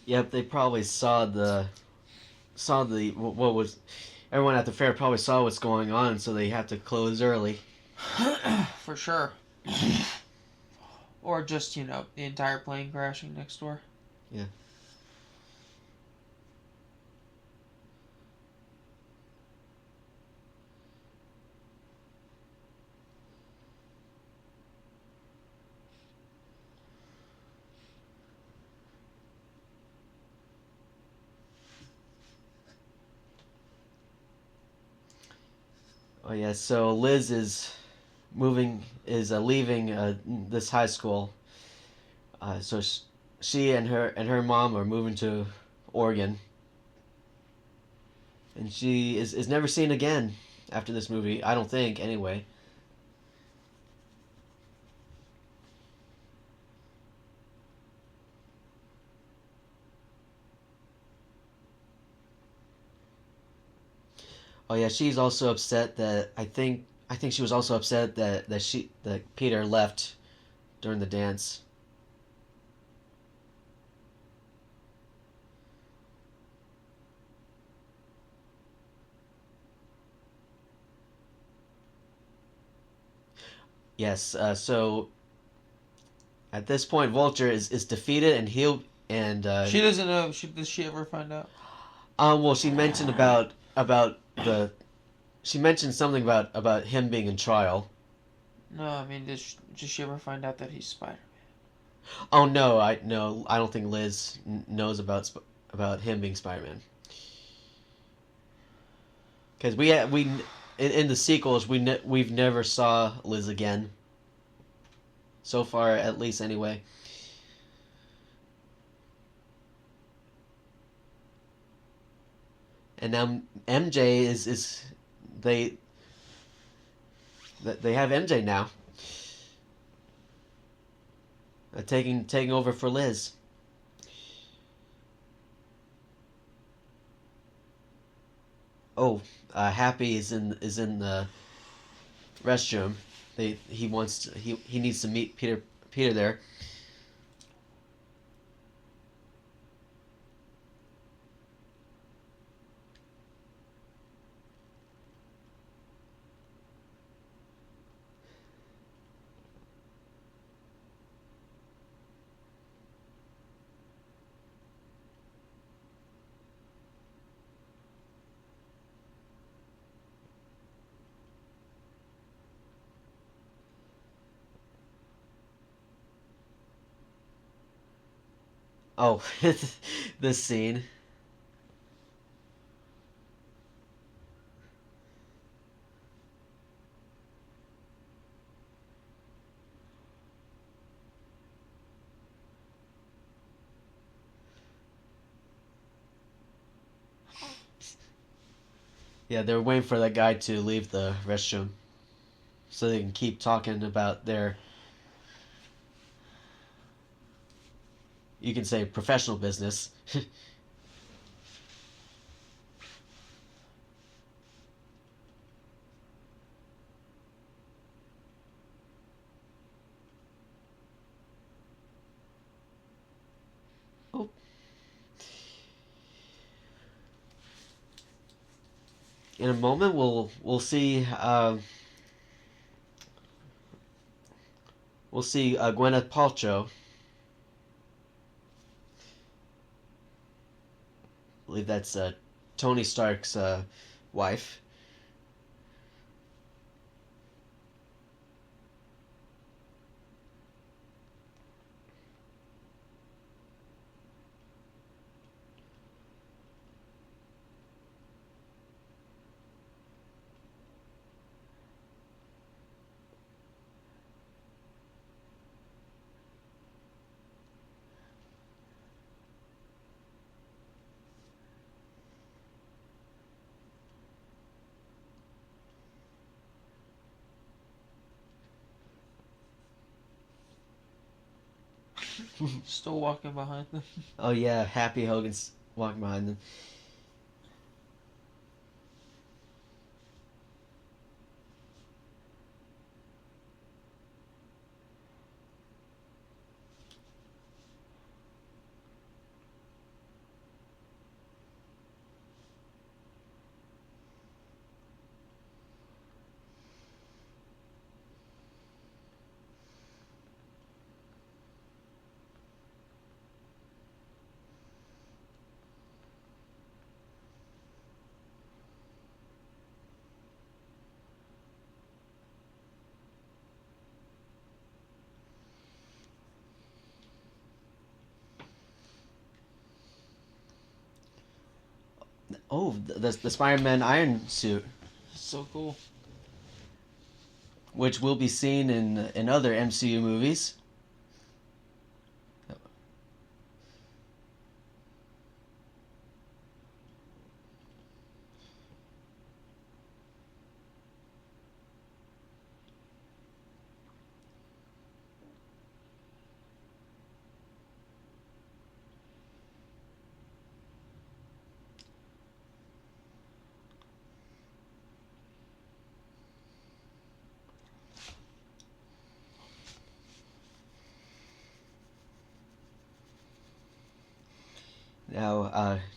Yep, they probably saw the what was everyone at the fair probably saw what's going on, so they have to close early. For sure. Or just, the entire plane crashing next door. Yeah. Oh yeah, so Liz is leaving this high school. So she and her mom are moving to Oregon, and she is never seen again after this movie. I don't think, anyway. Oh yeah, she's also upset that I think she was also upset that Peter left during the dance. Yes, so at this point Vulture is defeated and she doesn't know. Does she ever find out? Well, she mentioned about about the. She mentioned something about him being in trial. No, I mean, did she ever find out that he's Spider-Man? Oh no, I don't think Liz knows about him being Spider-Man. Because we in the sequels we've never saw Liz again. So far, at least, anyway. And now MJ is they have MJ now. Taking over for Liz. Oh, Happy is in the restroom. He needs to meet Peter there. Oh, this scene. Yeah, they're waiting for that guy to leave the restroom so they can keep talking about their, you can say, professional business. Oh. In a moment, we'll see. We'll see Gwyneth Paltrow. I believe that's Tony Stark's wife. Still walking behind them. Oh yeah, Happy Hogan's walking behind them. Oh, the Spider-Man Iron Suit. So cool. Which will be seen in other MCU movies.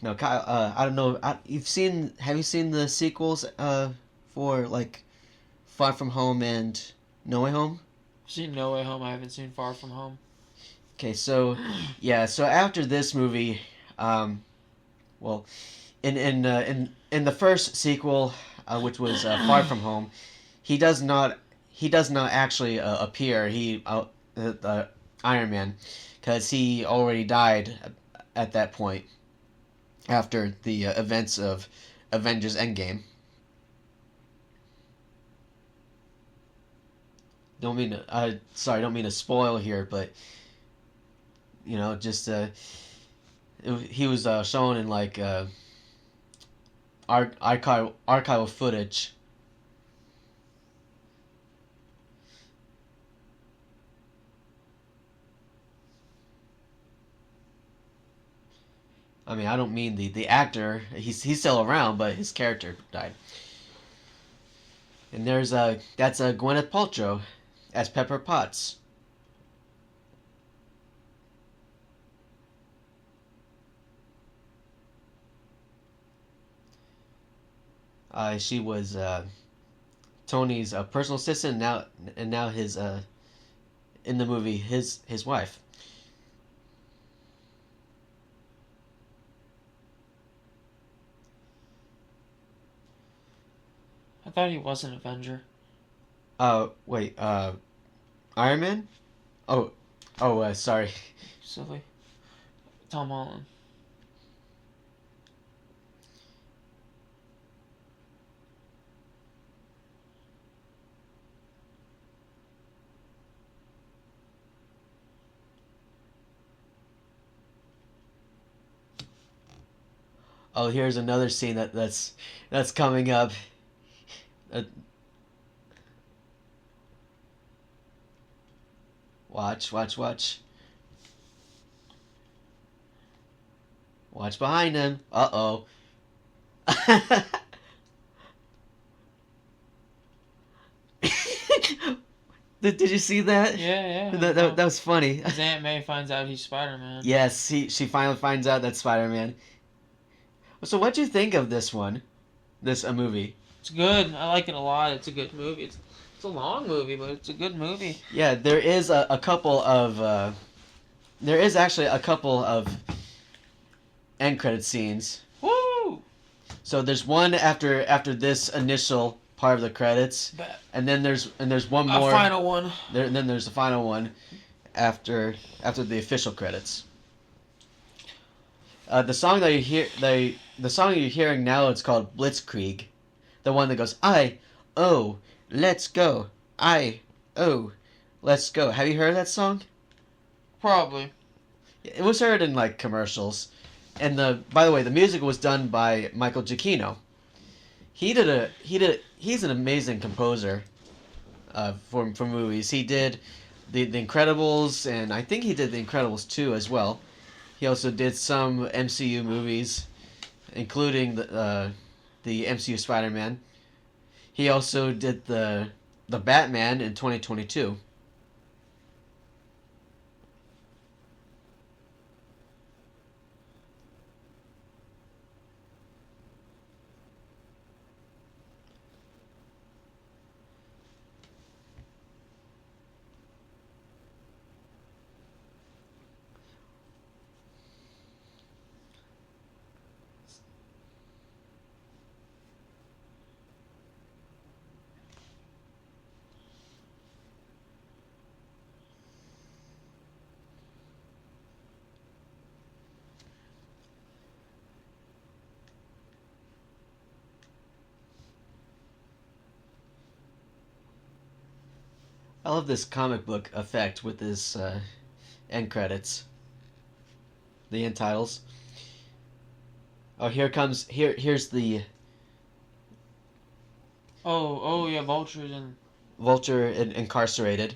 Now, Kyle, I don't know. Have you seen the sequels for like Far From Home and No Way Home? I've seen No Way Home. I haven't seen Far From Home. Okay, so yeah, so after this movie, well, in the first sequel, which was Far From Home, he does not actually appear. Iron Man, because he already died at that point after the events of Avengers Endgame. Don't mean to, sorry, don't mean to spoil here, but just he was shown in like archival footage. I mean, I don't mean the actor. He's still around, but his character died. And that's Gwyneth Paltrow as Pepper Potts. She was Tony's personal assistant, now his in the movie his wife. I thought he was an Avenger. Wait, Iron Man? Sorry. Silly. Tom Holland. Oh, here's another scene that's coming up. Watch. Watch behind him. Uh-oh. Did you see that? Yeah. That was funny. His Aunt May finds out he's Spider-Man. Yes, she finally finds out that's Spider-Man. So what'd you think of this one? This movie? It's good. I like it a lot. It's a good movie. It's a long movie, but it's a good movie. Yeah, there is a couple of there is actually a couple of end credit scenes. Woo! So there's one after this initial part of the credits, and then there's one more. A final one. And then there's the final one after the official credits. The song that you hear the song you're hearing now, it's called Blitzkrieg, the one that goes let's go, let's go. Have you heard that song? Probably. It was heard in like commercials, and by the way, the music was done by Michael Giacchino. He's an amazing composer for movies. He did the Incredibles, and I think he did the Incredibles 2 as well. He also did some MCU movies, including the MCU Spider-Man. He also did the Batman in 2022. I love this comic book effect with this end credits. The end titles. Oh, here's the Oh yeah, Vulture incarcerated.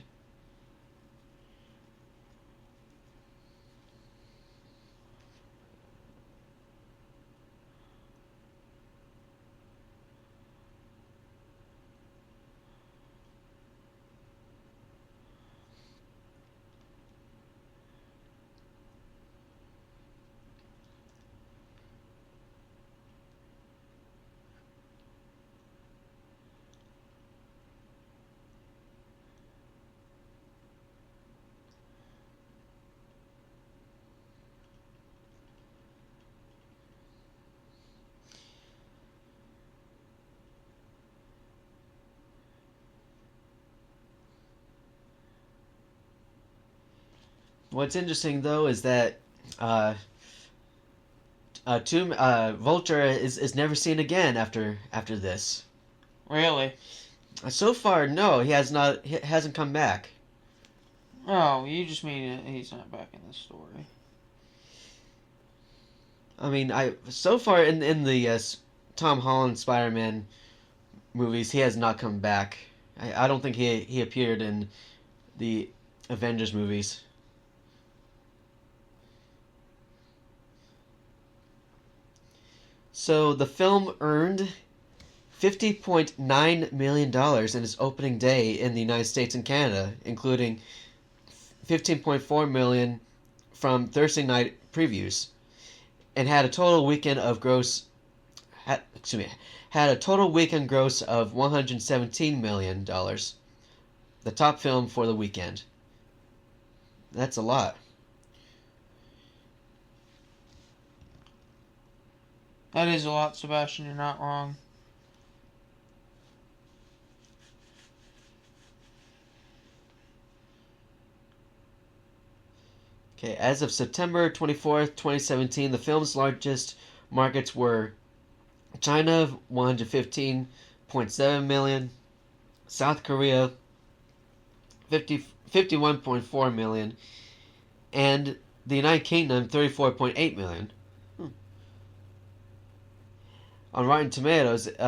What's interesting though is that Vulture is never seen again after this. Really? So far, no, he hasn't come back. Oh, you just mean he's not back in the story. I mean, so far in the Tom Holland Spider-Man movies, he has not come back. I don't think he appeared in the Avengers movies. So the film earned $50.9 million in its opening day in the United States and Canada, including $15.4 million from Thursday night previews, and had a total weekend gross of $117 million. The top film for the weekend. That's a lot. That is a lot, Sebastian. You're not wrong. Okay, as of September 24th, 2017, the film's largest markets were China, 115.7 million, South Korea, 51.4 million, and the United Kingdom, 34.8 million. On Rotten Tomatoes, it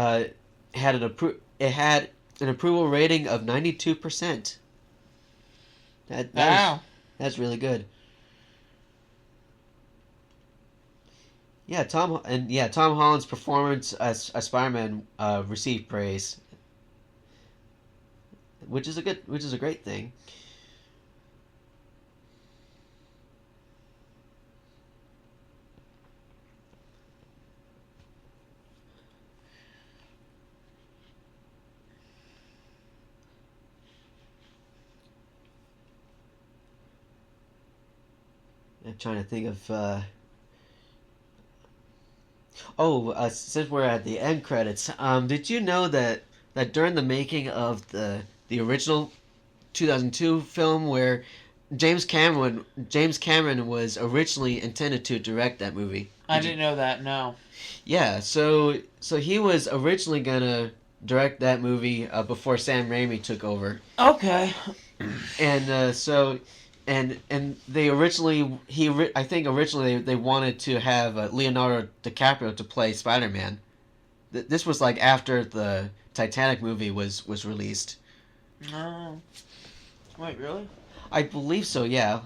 had an approval rating of 92%. Wow. That's really good. Tom Holland's performance as Spider-Man received praise, which is a great thing. I'm trying to think of. Since we're at the end credits, did you know that during the making of the original 2002 film, where James Cameron was originally intended to direct that movie? I didn't know that. No. Yeah, so he was originally gonna direct that movie before Sam Raimi took over. Okay. And they originally they wanted to have Leonardo DiCaprio to play Spider-Man. This was like after the Titanic movie was released. Oh. Wait, really? I believe so, yeah.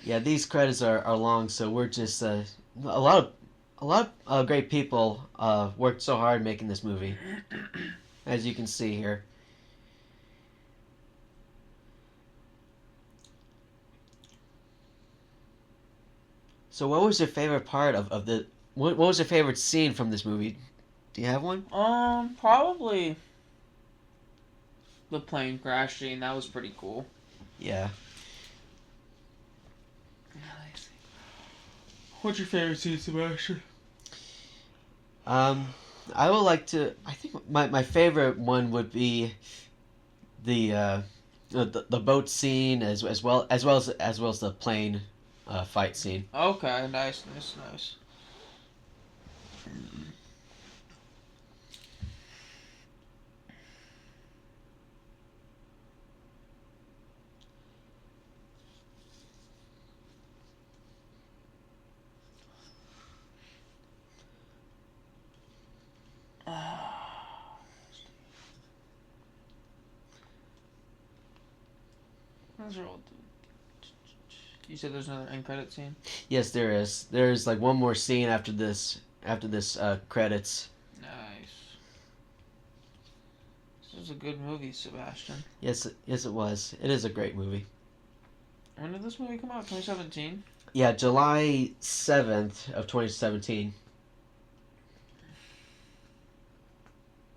Yeah, these credits are long, so we're just a lot of great people worked so hard making this movie, as you can see here. So, what was your favorite part of the? What was your favorite scene from this movie? Do you have one? Probably the plane crash scene. That was pretty cool. Yeah. What's your favorite scene, Sebastian? I would like to. I think my favorite one would be the boat scene as well as the plane fight scene. Okay, nice. Those are all. You said there's another end credit scene? Yes, there is. There's like one more scene after this credits. Nice. This was a good movie, Sebastian. Yes, it was. It is a great movie. When did this movie come out? 2017? Yeah, July 7th of 2017.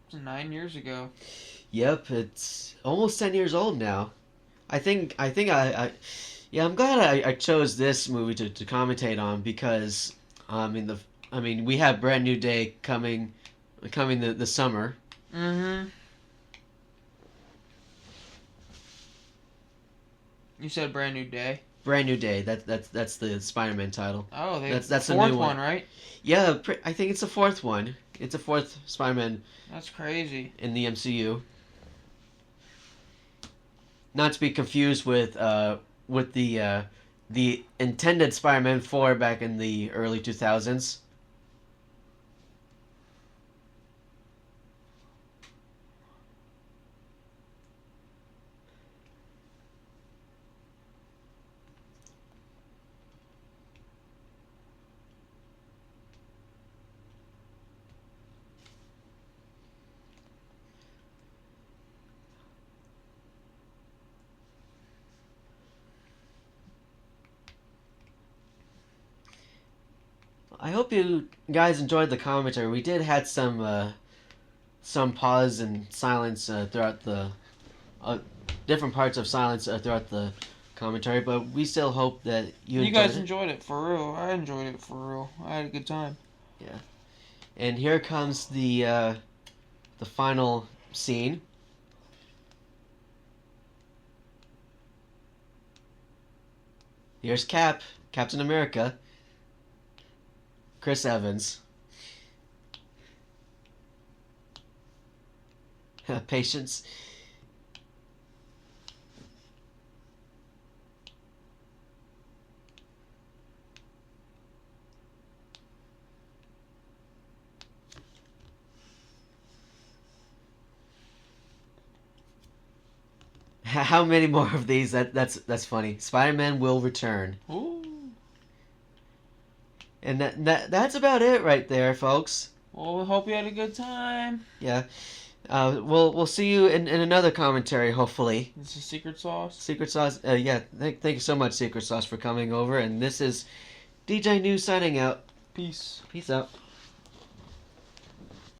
It was 9 years ago. Yep, it's almost 10 years old now. Yeah, I'm glad I chose this movie to commentate on because, we have Brand New Day coming the summer. Mm-hmm. You said Brand New Day. Brand New Day. That's the Spider-Man title. Oh, that's the a fourth new one, right? Yeah, I think it's the fourth one. It's the fourth Spider-Man. That's crazy. In the MCU. Not to be confused with the intended Spider-Man 4 back in the early 2000s. I hope you guys enjoyed the commentary. We did had some pause and silence throughout the different parts of silence throughout the commentary, but we still hope that you guys enjoyed it for real. I enjoyed it for real. I had a good time. Yeah, and here comes the final scene. Here's Captain America. Chris Evans. Patience. How many more of these? That's funny. Spider-Man will return. Ooh. And that's about it right there, folks. Well, we hope you had a good time. Yeah. We'll see you in another commentary, hopefully. This is Secret Sauce. Secret Sauce. Yeah. Thank you so much, Secret Sauce, for coming over. And this is DJ New signing out. Peace. Peace out.